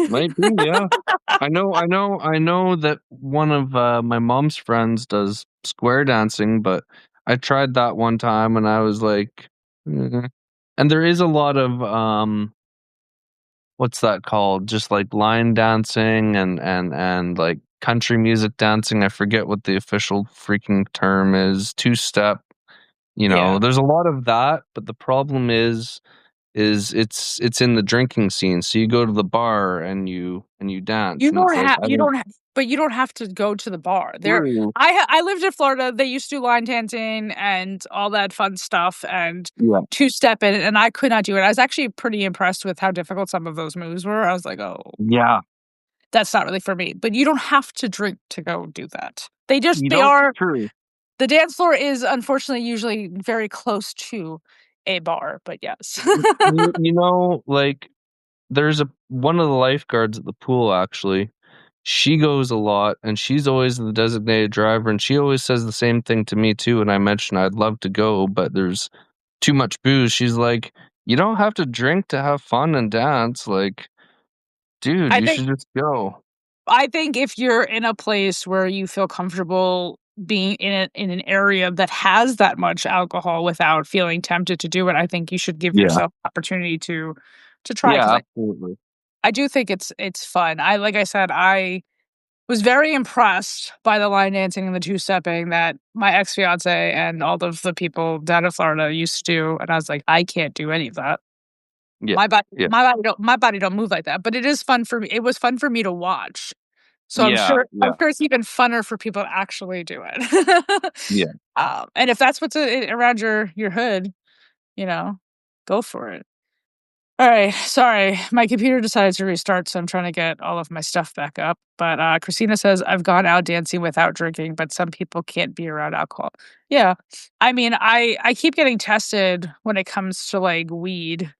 might be, yeah. I know that one of my mom's friends does square dancing, but I tried that one time and I was like, "Eh." And there is a lot of what's that called? Just like line dancing and like country music dancing. I forget what the official freaking term is. Two step. Yeah. There's a lot of that, but the problem is it's in the drinking scene. So you go to the bar and you dance, and it's like I You don't. don't ha but you don't have to go to the bar. True. I lived in Florida, they used to do line dancing and all that fun stuff and Yeah, two-step it, and I could not do it. I was actually pretty impressed with how difficult some of those moves were. I was like, "Oh, yeah. that's not really for me." But you don't have to drink to go do that. You They don't. are True. the dance floor is unfortunately usually very close to a bar, but yes. Like there's a one of the lifeguards at the pool actually. She goes a lot and she's always the designated driver and she always says the same thing to me too. And I mentioned I'd love to go, but there's too much booze. She's like, you don't have to drink to have fun and dance. Like, dude, I you think should just go. I think if you're in a place where you feel comfortable being in an area that has that much alcohol without feeling tempted to do it, I think you should give Yeah. yourself the opportunity to try because Yeah, absolutely. I do think it's fun. I like I said, I was very impressed by the line dancing and the two-stepping that my ex-fiance and all of the people down in Florida used to do, and I was like, "I can't do any of that." Yeah. Yeah. My body don't move like that, but it is fun for me it was fun for me to watch. So Yeah. I'm Yeah. sure it's even funner for people to actually do it. Yeah. And if that's what's, around your hood, you know, go for it. Alright, sorry, my computer decided to restart, so I'm trying to get all of my stuff back up, but, Christina says, "I've gone out dancing without drinking, but some people can't be around alcohol." Yeah. I mean, I keep getting tested when it comes to, like, weed.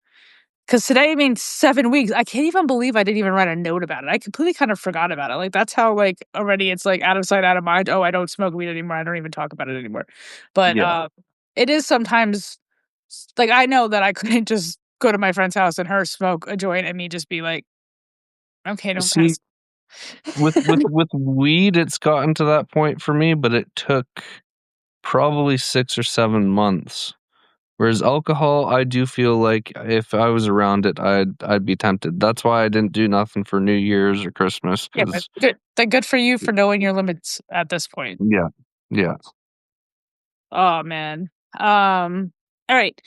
'Cause today means 7 weeks. I can't even believe I didn't even write a note about it. I completely kind of forgot about it. Like, that's how, like, already it's, like, out of sight, out of mind. "Oh, I don't smoke weed anymore. I don't even talk about it anymore." But, Yeah. it is sometimes like, I know that I couldn't just go to my friend's house and her smoke a joint and me just be like, "Okay, don't See, pass." with weed, it's gotten to that point for me, but it took probably 6 or 7 months. Whereas alcohol, I do feel like if I was around it, I'd be tempted. That's why I didn't do nothing for New Year's or Christmas, Yeah, but 'cause good for you for knowing your limits at this point. yeah. Yeah. Oh, man. Alright.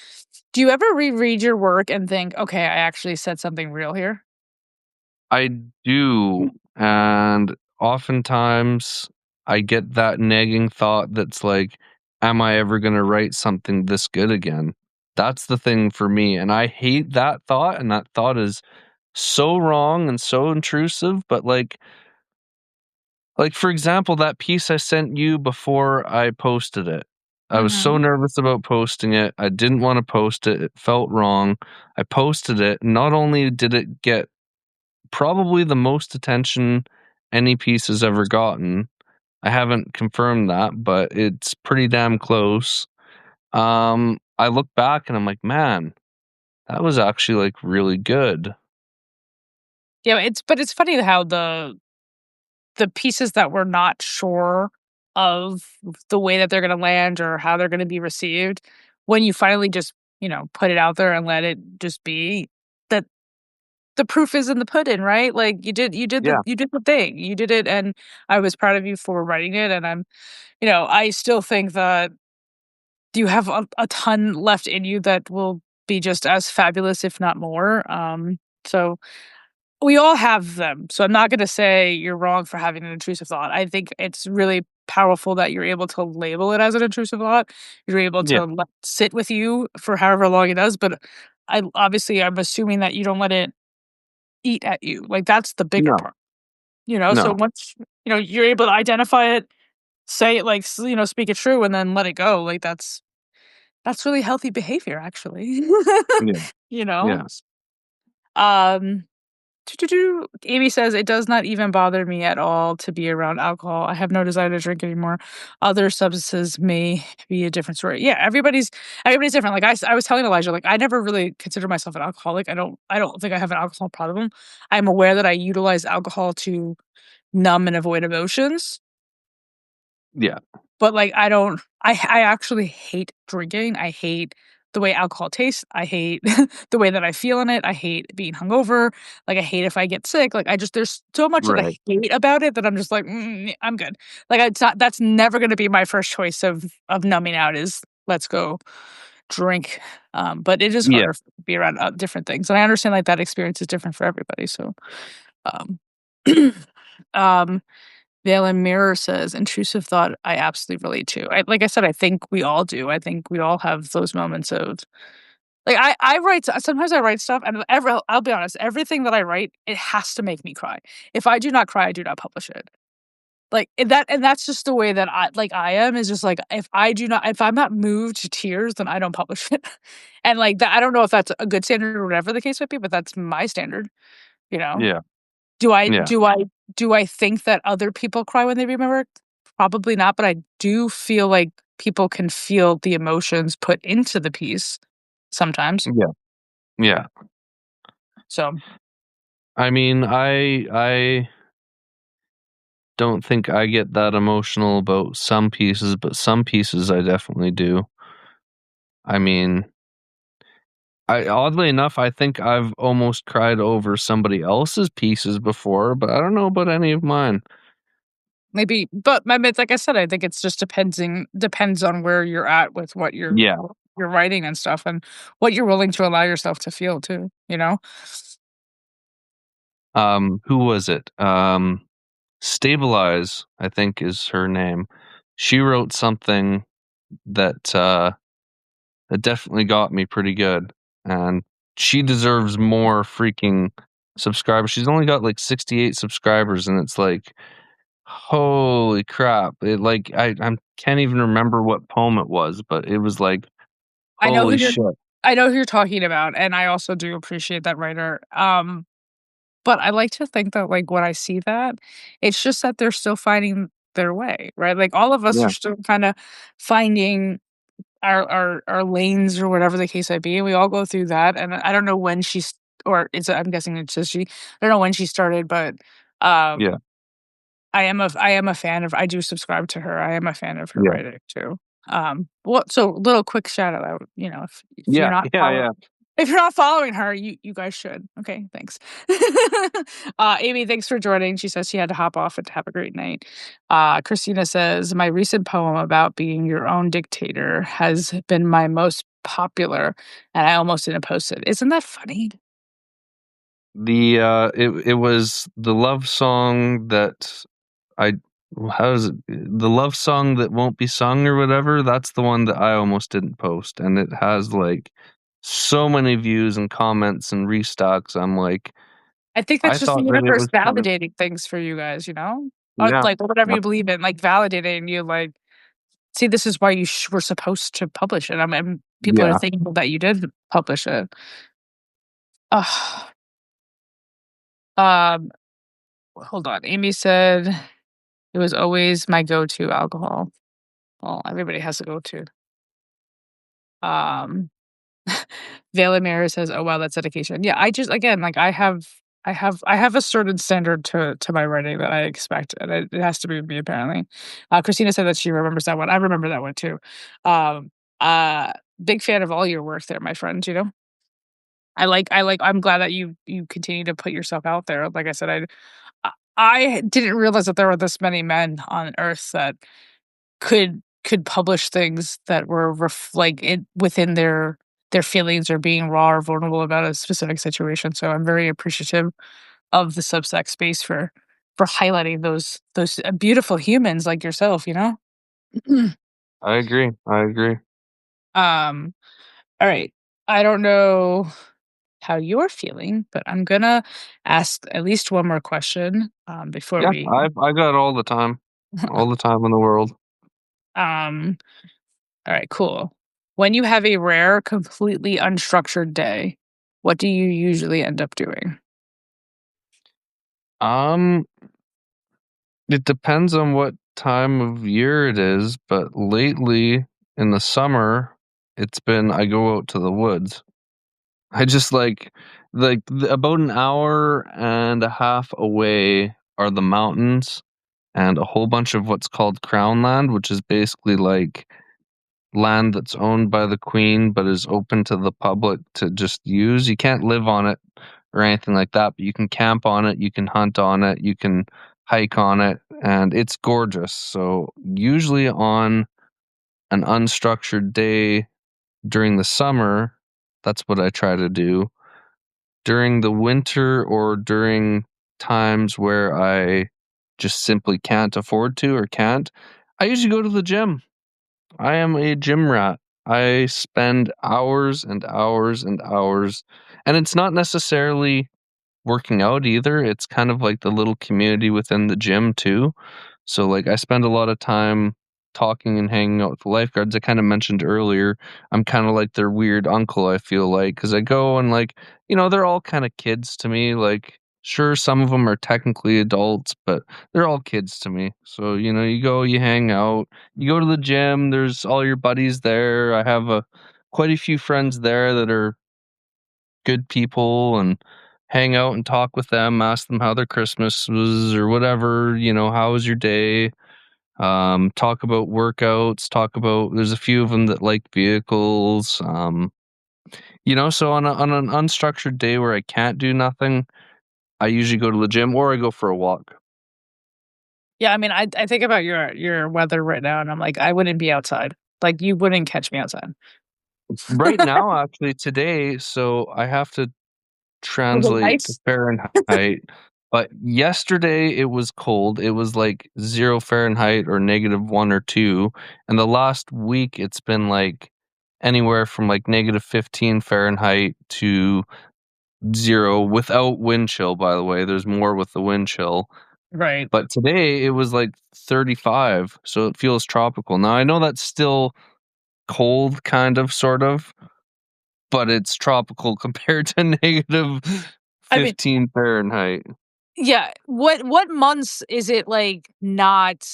Do you ever reread your work and think, "Okay, I actually said something real here?" I do, and oftentimes I get that nagging thought that's like, "Am I ever gonna write something this good again?" That's the thing for me, and I hate that thought, and that thought is so wrong and so intrusive, but, for example, that piece I sent you before I posted it. I was so Mhm. nervous about posting it, I didn't wanna post it, it felt wrong. I posted it, not only did it get probably the most attention any piece has ever gotten. I haven't confirmed that, but it's pretty damn close. I look back and I'm like, "Man, that was actually, like, really good." Yeah, it's funny how the pieces that we're not sure of the way that they're gonna land or how they're gonna be received, when you finally just, put it out there and let it just be, that the proof is in the pudding, right? Like, Yeah, you did the thing. You did it, and I was proud of you for writing it, and I still think that you have a ton left in you that will be just as fabulous, if not more, so we all have them, so I'm not gonna say you're wrong for having an intrusive thought. I think it's really powerful that you're able to label it as an intrusive thought. You're able yeah, to let sit with you for however long it does, but I'm assuming that you don't let it eat at you, like, that's the bigger no, part, so no, once, you're able to identify it, say it, like, speak it true, and then let it go, like, that's really healthy behavior, actually. yeah, You know? yeah, Um Doo-doo-doo. Amy says, "It does not even bother me at all to be around alcohol. I have no desire to drink anymore. Other substances may be a different story." Yeah, everybody's different. Like I was telling Elijah, like I never really consider myself an alcoholic. I don't think I have an alcohol problem. I'm aware that I utilize alcohol to numb and avoid emotions. yeah, But, like, I actually hate drinking, I hate the way alcohol tastes, I hate the way that I feel in it, I hate being hungover, like, I hate if I get sick, like, there's so much that I right, hate about it that I'm just like, I'm good." Like, it's not that's never gonna be my first choice of numbing out is, "Let's go drink," but it is yeah, harder to be around, different things, and I understand, like, that experience is different for everybody, so, um um Veil and Mirror says, "Intrusive thought, I absolutely relate to." Like I said, I think we all do. I think we all have those moments of like, I write sometimes I write stuff and I'll be honest, everything that I write, it has to make me cry. If I do not cry, I do not publish it. Like, and that's just the way that I am, is just like, if I'm not moved to tears, then I don't publish it. And, like, that I don't know if that's a good standard or whatever the case might be, but that's my standard, you know? yeah, Do I yeah, do I do I think that other people cry when they remember? Probably not, but I do feel like people can feel the emotions put into the piece sometimes. yeah, yeah. So, I mean, I don't think I get that emotional about some pieces, but some pieces I definitely do. I mean, I oddly enough, I think I've almost cried over somebody else's pieces before, but I don't know about any of mine. maybe but I mean, it's like I said, I think it's just depends on where you're at with what Yeah. you're writing and stuff, and what you're willing to allow yourself to feel too, you know? Who was it? Stabilize, I think is her name. She wrote something that that definitely got me pretty good, and she deserves more freaking subscribers. She's only got like 68 subscribers, and it's like, holy crap! It like I can't even remember what poem it was, but it was like, I know who holy you're shit! I know who you're talking about, and I also do appreciate that writer. But I like to think that, like, when I see that, it's just that they're still finding their way, right? Like, all of us are Yeah, still kinda finding our lanes or whatever the case might be, and we all go through that, and I don't know when she's or it's I'm guessing it's a she. I don't know when she started, but, yeah, um, I am a fan of I do subscribe to her. I am a fan of her yeah, writing too. Well, so little quick shout out, if you're yeah, not yeah, yeah. if you're not following her, you guys should. Okay, thanks. Amy, thanks for joining. She says she had to hop off and have a great night. Christina says, my recent poem about being your own dictator has been my most popular, and I almost didn't post it. Isn't that funny? It was the love song that I how is it? The love song that won't be sung or whatever, that's the one that I almost didn't post, and it has, like, so many views and comments and restocks. I'm like, I think I that's just the thought that it universe was kinda validating things for you guys, you know? yeah, Like, whatever yeah, you believe in, like, validating you, like, "See, this is why you were supposed to publish it." And people are yeah. thankful that you did publish it. Ugh. Um, hold on. Amy said, "It was always my go-to alcohol." Well, everybody has a go-to. Um, Vela Mira says, "Oh, wow, that's dedication." Yeah, I just again, like, I have a certain standard to my writing that I expect, and it has to be me apparently. Christina said that she remembers that one. I remember that one too. Um, uh, Big fan of all your work there, my friend, you know? I'm glad that you continue to put yourself out there. Like I said, I didn't realize that there were this many men on earth that could publish things that were like it within their feelings or being raw or vulnerable about a specific situation. So I'm very appreciative of the Substack space for highlighting those beautiful humans like yourself, you know? I agree, I agree. um, all right. I don't know how you're feeling, but I'm gonna ask at least one more question before Yeah, we I got all the time in the world. um all right, cool. When you have a rare, completely unstructured day, what do you usually end up doing? Um, it depends on what time of year it is, but lately in the summer, it's been I go out to the woods. I just about an hour and a half away are the mountains and a whole bunch of what's called crown land, which is basically like land that's owned by the queen but is open to the public to just use. You can't live on it or anything like that, but you can camp on it, you can hunt on it, you can hike on it, and it's gorgeous. So, usually on an unstructured day during the summer, that's what I try to do. During the winter or during times where I just simply can't afford to or can't, I usually go to the gym. I am a gym rat. I spend hours and hours and hours, and it's not necessarily working out either. It's kind of like the little community within the gym too. So like I spend a lot of time talking and hanging out with the lifeguards. I kind of mentioned earlier, I'm kind of like their weird uncle, I feel like, cuz I go and like, they're all kind of kids to me. Like sure some of them are technically adults, but they're all kids to me. So, you go, you hang out, you go to the gym, there's all your buddies there. I have a quite a few friends there that are good people and hang out and talk with them, ask them how their Christmas was or whatever, how was your day? Talk about workouts, talk about there's a few of them that like vehicles. So on an unstructured day where I can't do nothing, I usually go to the gym or I go for a walk. Yeah, I mean, I think about your weather right now, and I'm like, I wouldn't be outside. Like, you wouldn't catch me outside. Right now, actually today, so I have to Was it translate to nice? Fahrenheit, but yesterday it was cold. It was like 0 Fahrenheit or -1 or 2, and the last week it's been like anywhere from like -15 Fahrenheit to 0 without wind chill, by the way. There's more with the wind chill. Right. But today it was like 35, so it feels tropical. Now I know that's still cold kind of sort of, but it's tropical compared to negative I mean, 15 Fahrenheit. yeah, what months is it, like, not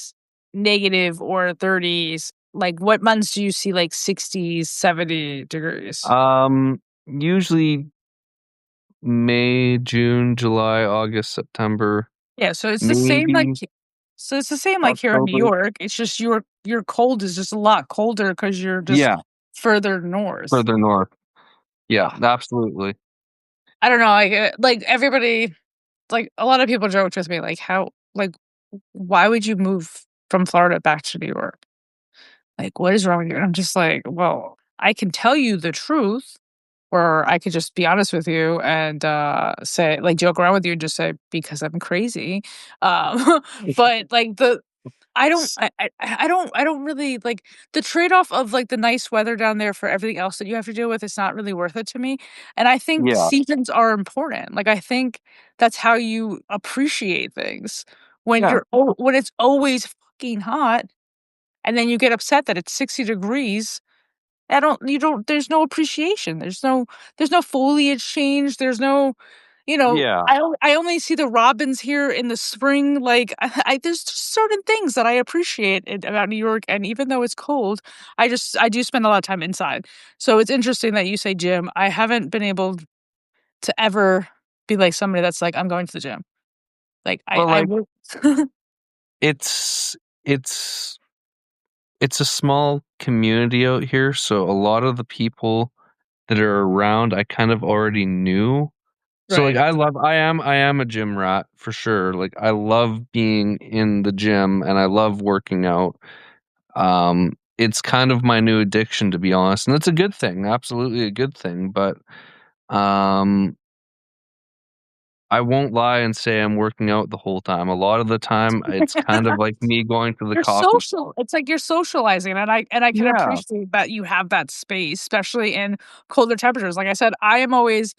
negative or 30s? Like, what months do you see, like, 60s, 70 degrees? Usually May, June, July, August, September, Yeah, so it's the same, like, maybe so it's the same, like, here in New October. York, it's just your cold is just a lot colder because 'cause you're just Yeah, further north. further north. Yeah, Ugh, absolutely. I don't know, like, everybody like, a lot of people joke with me, like, "How like, why would you move from Florida back to New York? Like, what is wrong with you?" And I'm just like, "Well, I can tell you the truth, or I could just be honest with you and, say like, joke around with you and just say, because I'm crazy." But, like, I don't really like, the trade-off of, like, the nice weather down there for everything else that you have to deal with is not really worth it to me, and I think Yeah, seasons are important, like, I think that's how you appreciate things. When yeah, when it's always fucking hot, and then you get upset that it's 60 degrees, I don't you don't there's no appreciation, there's no foliage change, there's no yeah. I only see the robins here in the spring, like, I there's just certain things that I appreciate about New York, and even though it's cold, I do spend a lot of time inside. So it's interesting that you say gym. I haven't been able to ever be like somebody that's like, "I'm going to the gym." Like, Well, I like, will. it's it's it's a small community out here, so a lot of the people that are around, I kind of already knew. So, like, Right. I am a gym rat for sure. Like, I love being in the gym and I love working out. It's kind of my new addiction, to be honest, and it's a good thing, absolutely a good thing, but, um, I won't lie and say I'm working out the whole time. A lot of the time, it's kind of like me going to the You're coffee sh. social. It's like you're socializing, and I can Yeah, appreciate that you have that space, especially in colder temperatures. Like I said, I am always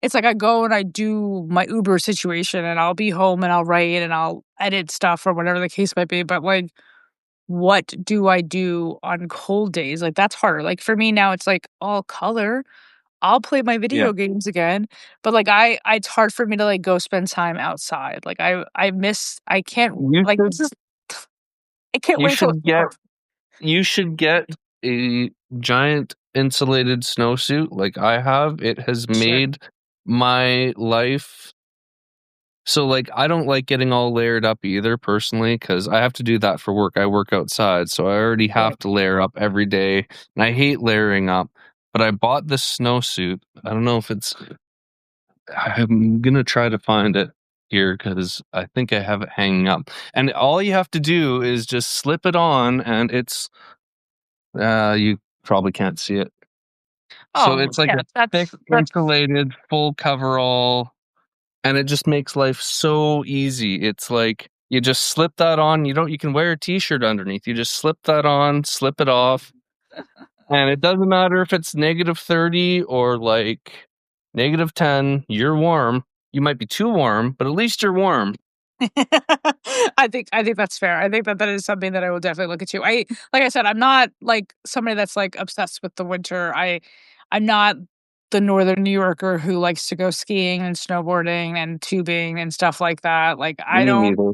it's like I go and I do my Uber situation, and I'll be home and I'll write and I'll edit stuff or whatever the case might be, but, like, what do I do on cold days? Like, that's harder. Like, for me now, it's, like, all color. I'll play my yeah. video games again, but, like, I it's hard for me to, like, go spend time outside. Like, I can't You like, should this is I can't you wait till it's should get warm. you should get a giant insulated snowsuit like I have. It has Should. made my life so, like, I don't like getting all layered up either personally because I have to do that for work. I work outside, so I already Right. have to layer up every day, and I hate layering up. But I bought this snowsuit. I don't know if it's. I'm gonna try to find it here because I think I have it hanging up. And all you have to do is just slip it on, and it's. You probably can't see it. So Oh, it's like yeah, a thick, that's insulated, full coverall. And it just makes life so easy. It's like you just slip that on, you can wear a t-shirt underneath. You just slip that on, slip it off, and it doesn't matter if it's negative 30 or like negative 10, you're warm. You might be too warm, but at least you're warm. I think that's fair. I think that that is something that I will definitely look into. Like I said, I'm not, like, somebody that's, like, obsessed with the winter. I'm not the Northern New Yorker who likes to go skiing and snowboarding and tubing and stuff like that. Like, Me neither.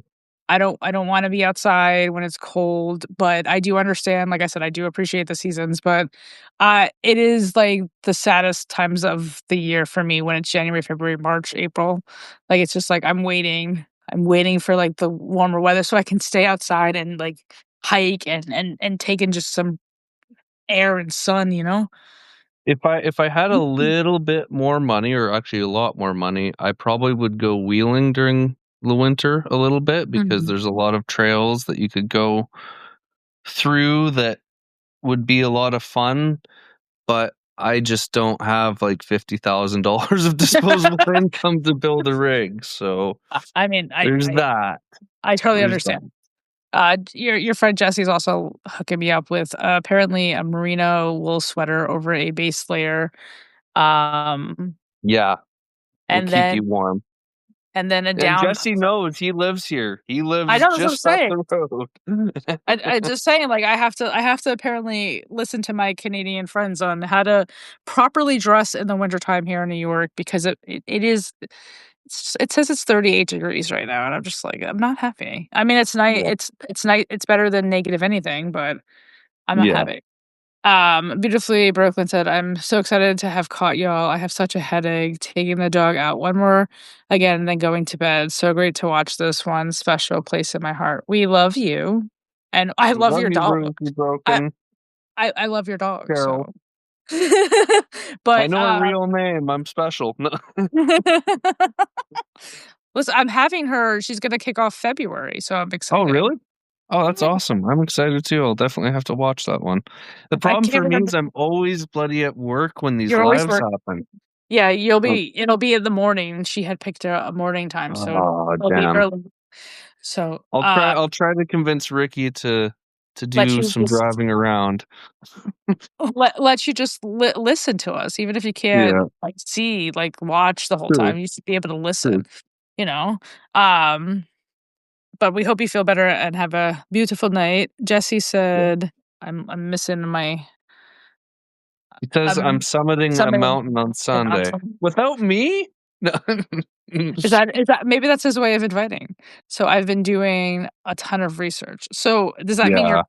I don't wanna be outside when it's cold, but I do understand, like I said, I do appreciate the seasons, but, it is, like, the saddest times of the year for me when it's January, February, March, April. Like, it's just like I'm waiting for, like, the warmer weather so I can stay outside and, like, hike and take in just some air and sun, you know? If I had a little bit more money, or actually a lot more money, I probably would go wheeling during the winter a little bit because Mhm. there's a lot of trails that you could go through that would be a lot of fun, but I just don't have like $50,000 of disposable income to build a rig. So I mean, there's that. I totally There's that. understand. Your friend Jesse's also hooking me up with, apparently a merino wool sweater over a base layer, um, Yeah, it'll and keep you then warm. and then a And down. Jesse knows he lives here. He I lives know that's what I'm just up saying. the road. I just saying, like, I have to apparently listen to my Canadian friends on how to properly dress in the wintertime here in New York because it is it says it's 38 degrees right now, and I'm just like, I'm not happy. I mean, it's nice. Yeah. It's nice. It's better than negative anything, but I'm not Yeah. happy. Beautifully, Brooklyn said, I'm so excited to have caught y'all. I have such a headache. Taking the dog out one more again, and then going to bed. So great to watch this one. Special place in my heart. We love you. And I We love love your you, dog. Bruisey I, Broken. I love your dog, Carol. so I but know her real name. I'm special. No. listen, I'm having her, she's gonna kick off February, so I'm Oh, excited. really? Oh, that's Yeah. awesome. I'm excited too. I'll definitely have to watch that one. The I problem can't for me is remember. I'm always bloody at work when these You're always lives work. happen. Yeah, Oh, it'll be in the morning. She had picked a morning time, so oh, it'll be damn. early. So, I'll try to convince Ricky to let do you some just driving around. let you just listen to us, even if you can't, Yeah, like, see, like, watch the whole true, time, you should be able to true. listen, you know? Um, but we hope you feel better and have a beautiful night. Jesse Yeah. said, I'm missing my He says I'm I'm summiting a summoning mountain on an Sunday. awesome. Without me? No. Is that maybe that's his way of inviting. So I've been doing a ton of research. So does that mean Yeah.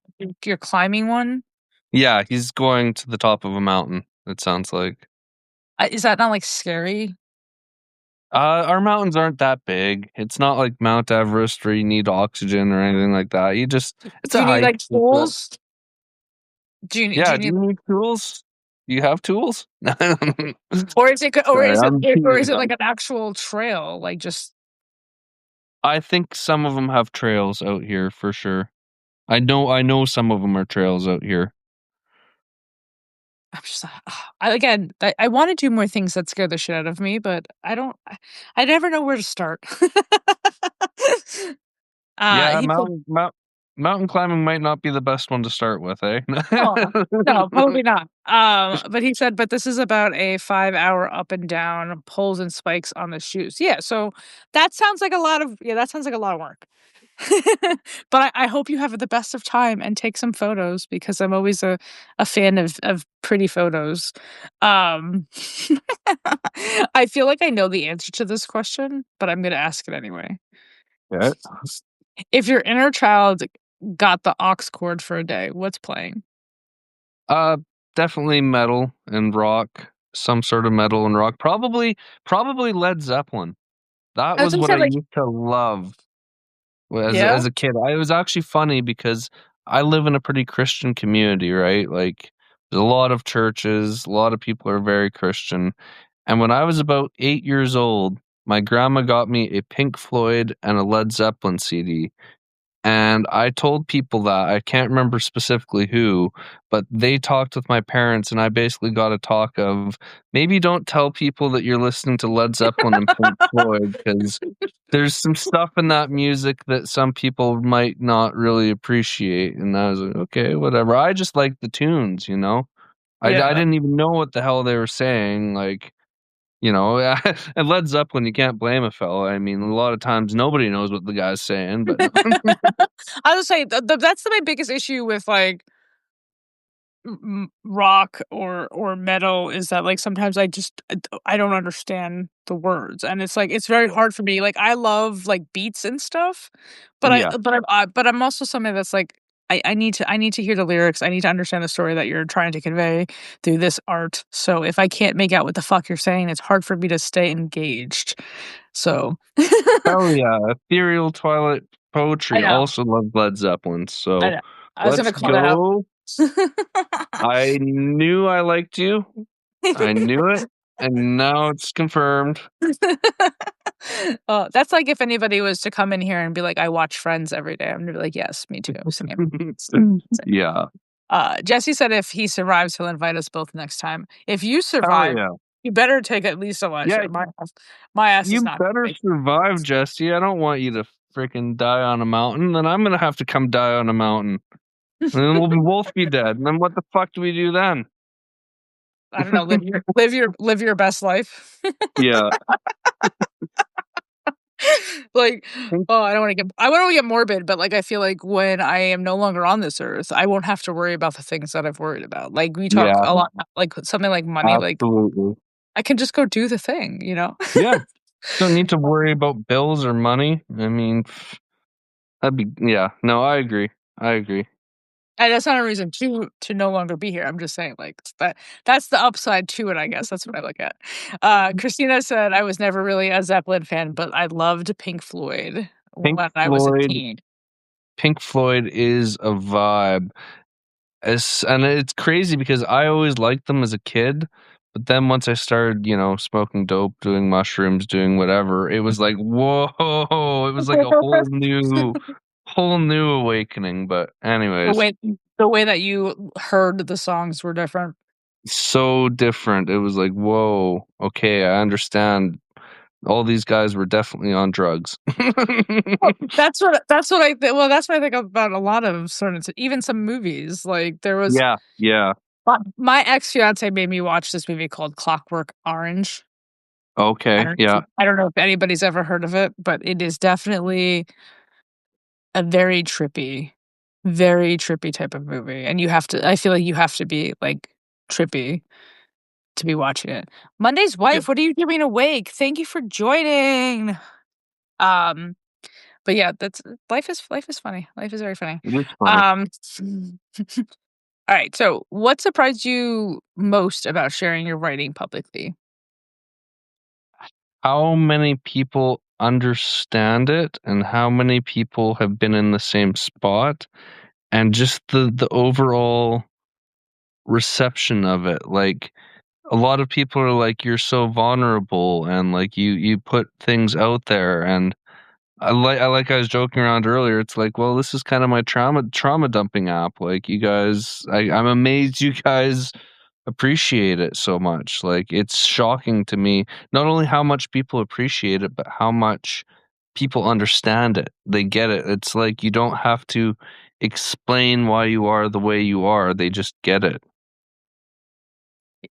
you're climbing one? Yeah, he's going to the top of a mountain, it sounds like. Is that not, like, scary? Our mountains aren't that big. It's not like Mount Everest where you need oxygen or anything like that. It's Do a you need, hike. like, tools? Do Yeah, you do need, you need tools? Do you have tools? or is it Sorry, I'm or teasing is it him. like an actual trail? Like, just I think some of them have trails out here for sure. I know some of them are trails out here. I'm just again, I wanna do more things that scare the shit out of me, but I never know where to start. Yeah, He said, mountain climbing might not be the best one to start with, eh? "Oh, no, probably not." But he said, "But this is about a 5-hour up and down, poles and spikes on the shoes." Yeah, so that sounds like a lot of that sounds like a lot of work. But I hope you have the best of time and take some photos because I'm always a fan of pretty photos. Um, I feel like I know the answer to this question, but I'm gonna ask it anyway. Yeah. If your inner child got the aux cord for a day, what's playing? Uh, definitely metal and rock, some sort of metal and rock. Probably Led Zeppelin. That I was was gonna what say, I like, used to love yeah? as a kid. It was actually funny because I live in a pretty Christian community, right? Like, there's a lot of churches, a lot of people are very Christian. And when I was about 8 years old, my grandma got me a Pink Floyd and a Led Zeppelin CD. And I told people that, I can't remember specifically who, but they talked with my parents, and I basically got a talk of, "Maybe don't tell people that you're listening to Led Zeppelin and Pink Floyd because there's some stuff in that music that some people might not really appreciate." And I was like, "Okay, whatever." I just liked the tunes, you know? I Yeah. didn't even know what the hell they were saying, like, and Led Zeppelin, you can't blame a fella. I mean, a lot of times nobody knows what the guy's saying, but I would say that's my biggest issue with, like, rock or metal is that, like, sometimes I don't understand the words, and it's like it's very hard for me. Like, I love, like, beats and stuff, yeah. but I'm also somebody that's like, I need to hear the lyrics. I need to understand the story that you're trying to convey through this art. So if I can't make out what the fuck you're saying, it's hard for me to stay engaged. So Hell yeah, ethereal twilight I poetry. know, Also love Led Zeppelin. I So know. I was let's gonna call that out. go. I knew I liked you. I knew it, and now it's confirmed. That's like if anybody was to come in here and be like, "I watch Friends every day." I'm gonna be like, "Yes, me too, same." Same. Yeah. Jesse said if he survives, he'll invite us both next time. If you Hell survive, yeah. you better take at least a Yeah, lecture. My ass is you not better gonna survive, Jesse. I don't want you to freaking die on a mountain. Then I'm gonna have to come die on a mountain. And then we'll both be dead. And then what the fuck do we do then? I don't know, live your best life. Yeah. Like, Pink oh, I don't wanna get morbid, but, like, I feel like when I am no longer on this earth, I won't have to worry about the things that I've worried about. Like, we talk Yeah, a lot like, something like money, like, absolutely. I can just go do the thing, you know? Yeah, don't need to worry about bills or money. I mean, that'd be yeah. No, I agree. I agree. And that's not a reason to no longer be here. I'm just saying, like, that's the upside to it, I guess. That's what I look at. Christina said, "I was never really a Zeppelin fan, but I loved Pink Floyd Pink when I was a Floyd teen." Pink Floyd is a vibe. And it's crazy because I always liked them as a kid, but then once I started, smoking dope, doing mushrooms, doing whatever, it was like, whoa, it was like a whole new awakening. But The anyways, way the way that you heard the songs were different. so different. It was like, whoa, okay, I understand. All these guys were definitely on drugs. Well, that's what I think about a lot of certain even some movies. Like, there was Yeah, yeah. my ex-fiancé made me watch this movie called Clockwork Orange. Okay, yeah. I don't know if anybody's ever heard of it, but it is definitely a very trippy type of movie, and I feel like you have to be, like, trippy to be watching it. Monday's Yep. wife, what are you doing awake? Thank you for joining. Um, but yeah, that's life is funny. Life is very funny. It is funny. Um, alright, so what surprised you most about sharing your writing publicly? How many people understand it and how many people have been in the same spot and just the overall reception of it. Like a lot of people are like, you're so vulnerable and like you put things out there. And I was joking around earlier. It's like, well, this is kind of my trauma dumping app. Like you guys, I'm amazed you guys appreciate it so much. Like it's shocking to me not only how much people appreciate it, but how much people understand it. They get it. It's like you don't have to explain why you are the way you are. They just get it.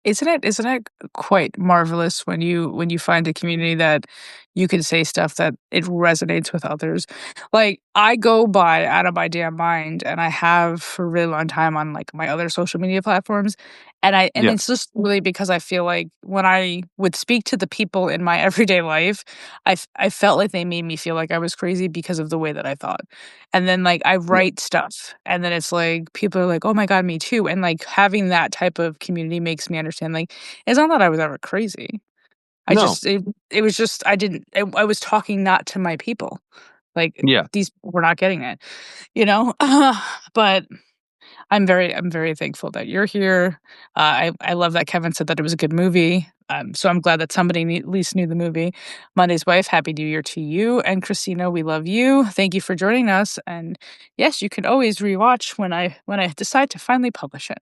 Isn't it quite marvelous when you find a community that you can say stuff that it resonates with others? Like, I go by out of my damn mind, and I have for a really long time on, like, my other social media platforms, and Yeah. it's just really because I feel like when I would speak to the people in my everyday life, I felt like they made me feel like I was crazy because of the way that I thought. And then, like, I Yeah. write stuff, and then it's like, people are like, "Oh my god, me too." And, like, having that type of community makes me understand, like, it's not that I was ever crazy. I No. just it was just I was talking not to my people. Like, Yeah. these people were not getting it, you know? But I'm very thankful that you're here. I love that Kevin said that it was a good movie. So I'm glad that somebody at least knew the movie. Monday's wife, happy New Year to you, and Christina, we love you. Thank you for joining us. And yes, you can always rewatch when I decide to finally publish it.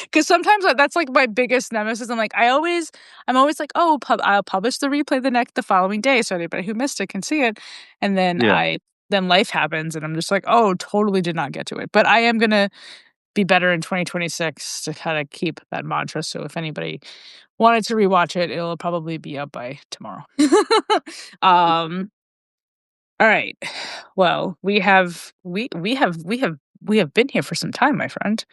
Because sometimes that's like my biggest nemesis. I'm always like, oh, I'll publish the replay the following day, so anybody who missed it can see it. And Yeah. then life happens and I'm just like, "Oh, totally did not get to it." But I am gonna be better in 2026 to kinda keep that mantra, so if anybody wanted to rewatch it, it'll probably be up by tomorrow. Um, alright. Well, we have been here for some time, my friend.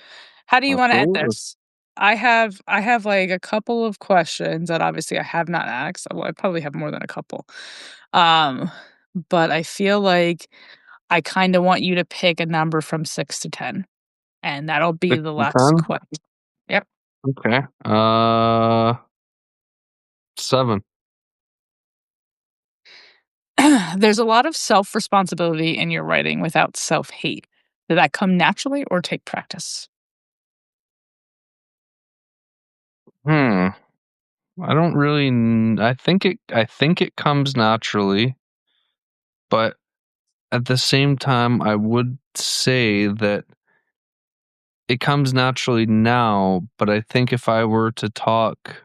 How do you wanna end Absolutely. this? I have, like, a couple of questions that obviously I have not asked. Well, I probably have more than a couple. Um, but I feel like I kinda want you to pick a number from 6 to 10, and that'll be Six the and last 10. question. Yep. Okay. 7. There's a lot of self-responsibility in your writing without self-hate. Did that come naturally or take practice? Hmm. I don't really. I think it comes naturally, but at the same time, I would say that it comes naturally now. But I think if I were to talk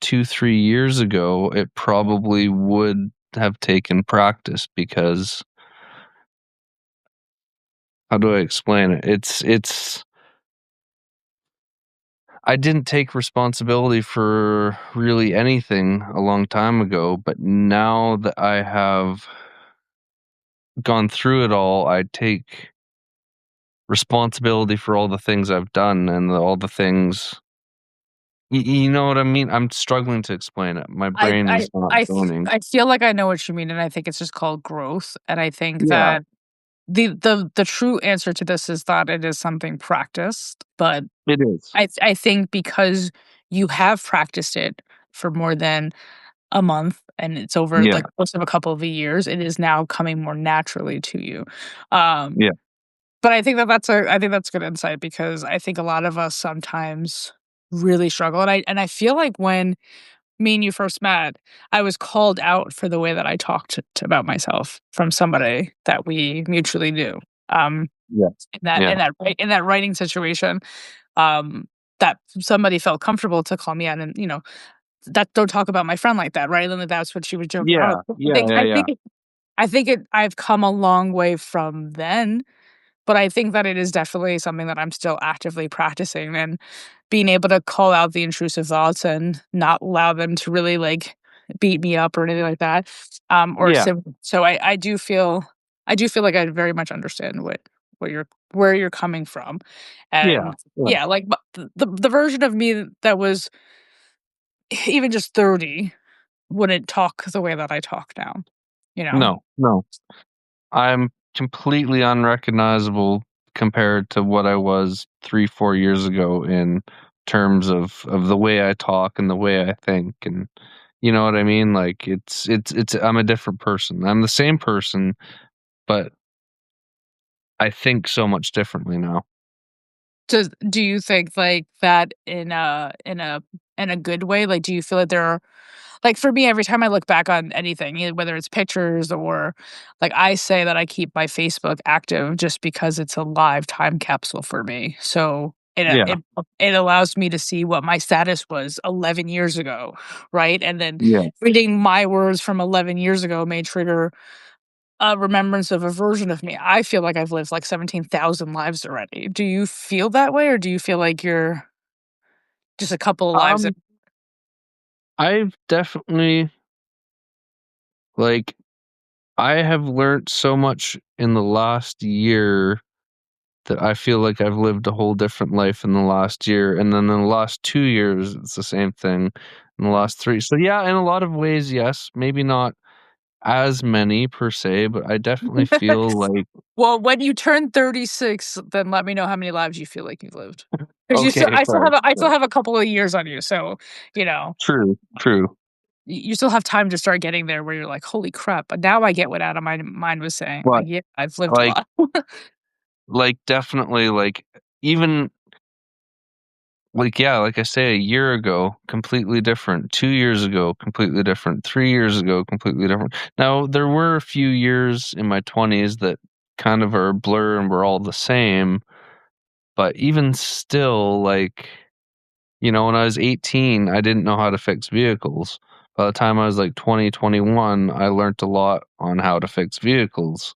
2, 3 years ago, it probably would have taken practice because how do I explain it? It's I didn't take responsibility for really anything a long time ago, but now that I have gone through it all, I take responsibility for all the things I've done and all the things. You know what I mean? I'm struggling to explain it. My I brain I is not joining. I feel like I know what you mean, and I think it's just called growth, and I think Yeah, that the true answer to this is that it is something practiced, but it is. I think because you have practiced it for more than a month and it's over, Yeah, like, course of a couple of years, it is now coming more naturally to you. Um, yeah, but I think that's good insight because I think a lot of us sometimes really struggle, and I feel like when me and you first met, I was called out for the way that I talked about myself from somebody that we mutually knew. Um, yeah, in that yeah, in that in that writing situation, um, that somebody felt comfortable to call me out and, that don't talk about my friend like that, right? And that's what she was joking around yeah, with. I yeah, think yeah, I yeah, think it I think it I've come a long way from then, but I think that it is definitely something that I'm still actively practicing and being able to call out the intrusive thoughts and not allow them to really, like, beat me up or anything like that. Or yeah, so I do feel like I very much understand what you're where you're coming from. yeah, And yeah, yeah, like, but the version of me that was even just 30 wouldn't talk the way that I talk now, you know? no, no. I'm completely unrecognizable compared to what I was 3, 4 years ago in terms of the way I talk and the way I think, and you know what I mean? Like, it's I'm a different person. I'm the same person, but I think so much differently now. Do you think, like, that in a good way? Like, do you feel like there are like, for me, every time I look back on anything, whether it's pictures or like, I say that I keep my Facebook active just because it's a live time capsule for me. So Yeah, it allows me to see what my status was 11 years ago, right? And then yeah. reading my words from 11 years ago may trigger a remembrance of a version of me. I feel like I've lived like 17,000 lives already. Do you feel that way, or do you feel like you're just a couple of lives in? Um, I've definitely like I have learned so much in the last year that I feel like I've lived a whole different life in the last year, and then in the last 2 years, it's the same thing. In the last 3, so yeah, in a lot of ways, yes, maybe not as many per se, but I definitely feel like Well, when you turn 36, then let me know how many lives you feel like you've lived. Because okay, fair, I fair. still have a couple of years on you, so, you know, True, true, you still have time to start getting there where you're like, "Holy crap," but now I get what out of my mind was saying, like, but, "Yeah, I've lived a like lot." definitely, even yeah, like I say, a year ago, completely different. 2 years ago, completely different. 3 years ago, completely different. Now, there were a few years in my 20s that kind of are a blur and we're all the same, but even still, when I was 18, I didn't know how to fix vehicles. By the time I was like 20, 21, I learned a lot on how to fix vehicles.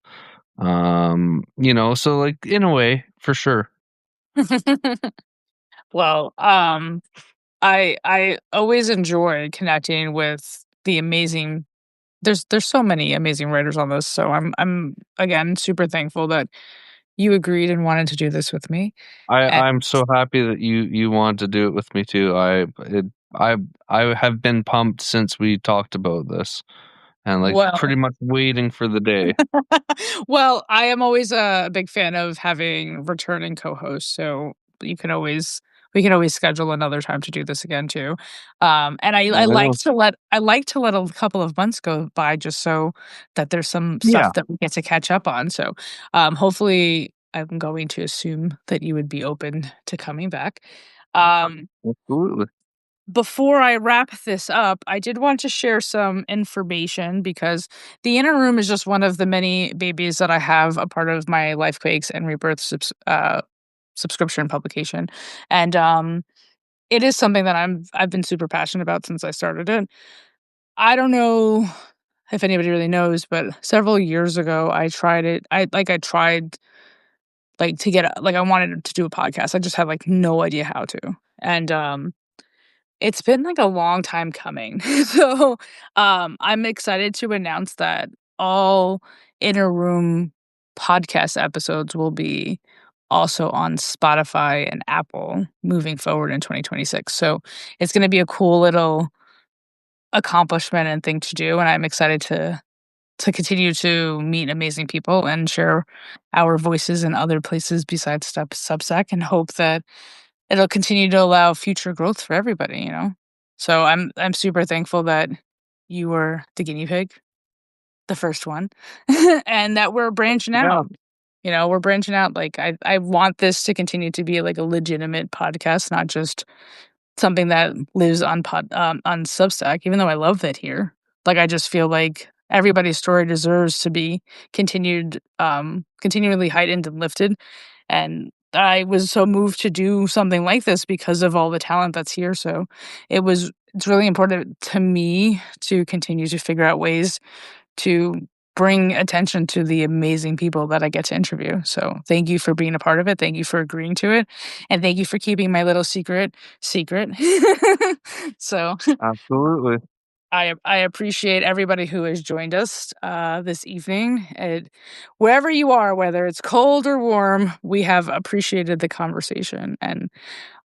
So like in a way, for sure. Well, I always enjoy connecting with the amazing there's so many amazing writers on this, so I'm again super thankful that you agreed and wanted to do this with me. And I'm so happy that you want to do it with me too. I I have been pumped since we talked about this and like well, pretty much waiting for the day. well, I am always a big fan of having returning co-hosts, so you can always we can always schedule another time to do this again too. And I I like know. to let a couple of months go by just so that there's some Yeah, stuff that we get to catch up on. So, hopefully, I'm going to assume that you would be open to coming back. Um, absolutely. Before I wrap this up, I did want to share some information because the Inner Room is just one of the many babies that I have a part of my Life Quakes and Rebirth subscription publication, and it is something that I've been super passionate about since I started it. I don't know if anybody really knows, but several years ago, I tried it. I tried like to get like I wanted to do a podcast. I just had like no idea how to. and, it's been, like, a long time coming. So, I'm excited to announce that all Inner Room podcast episodes will be also on Spotify and Apple moving forward in 2026. So, it's gonna be a cool little accomplishment and thing to do, and I'm excited to continue to meet amazing people and share our voices in other places besides Substack, and hope that it'll continue to allow future growth for everybody, you know? So I'm super thankful that you were the guinea pig, the first one, and that we're branching Yeah. out. You know, we're branching out. Like I want this to continue to be like a legitimate podcast, not just something that lives on Substack, even though I love it here. Like, I just feel like everybody's story deserves to be continually heightened and lifted, and I was so moved to do something like this because of all the talent that's here, so it's really important to me to continue to figure out ways to bring attention to the amazing people that I get to interview. So thank you for being a part of it. Thank you for agreeing to it. And thank you for keeping my little secret. So Absolutely. I appreciate everybody who has joined us this evening. Wherever you are, whether it's cold or warm, we have appreciated the conversation. And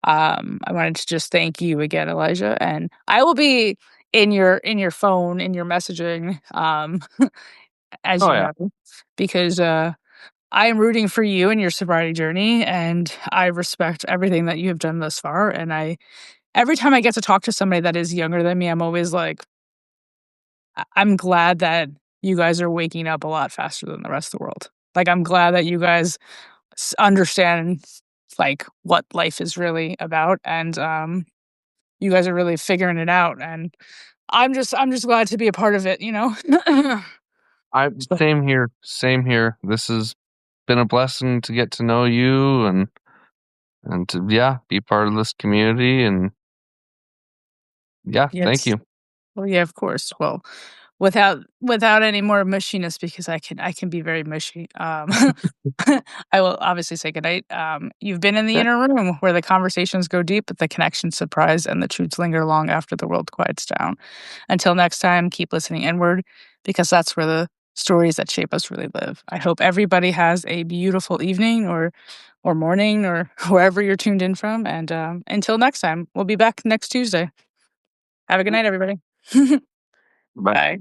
I wanted to just thank you again, Elijah. And I will be in your phone, in your messaging, as Oh you yeah. know, because I am rooting for you in your sobriety journey, and I respect everything that you have done thus far. And every time I get to talk to somebody that is younger than me, I'm always like, I'm glad that you guys are waking up a lot faster than the rest of the world. Like, I'm glad that you guys understand like what life is really about, and you guys are really figuring it out. And I'm just glad to be a part of it, you know. I So, Same here. Same here. This has been a blessing to get to know you and to be part of this community and thank yes. you. Well, yeah, of course. Well, without any more mushiness, because I can be very mushy. I will obviously say goodnight. You've been in the Okay. inner room where the conversations go deep, but the connections surprise and the truths linger long after the world quiets down. Until next time, keep listening inward, because that's where the stories that shape us really live. I hope everybody has a beautiful evening or morning or wherever you're tuned in from. And until next time, we'll be back next Tuesday. Have a good night, everybody. Bye. Bye.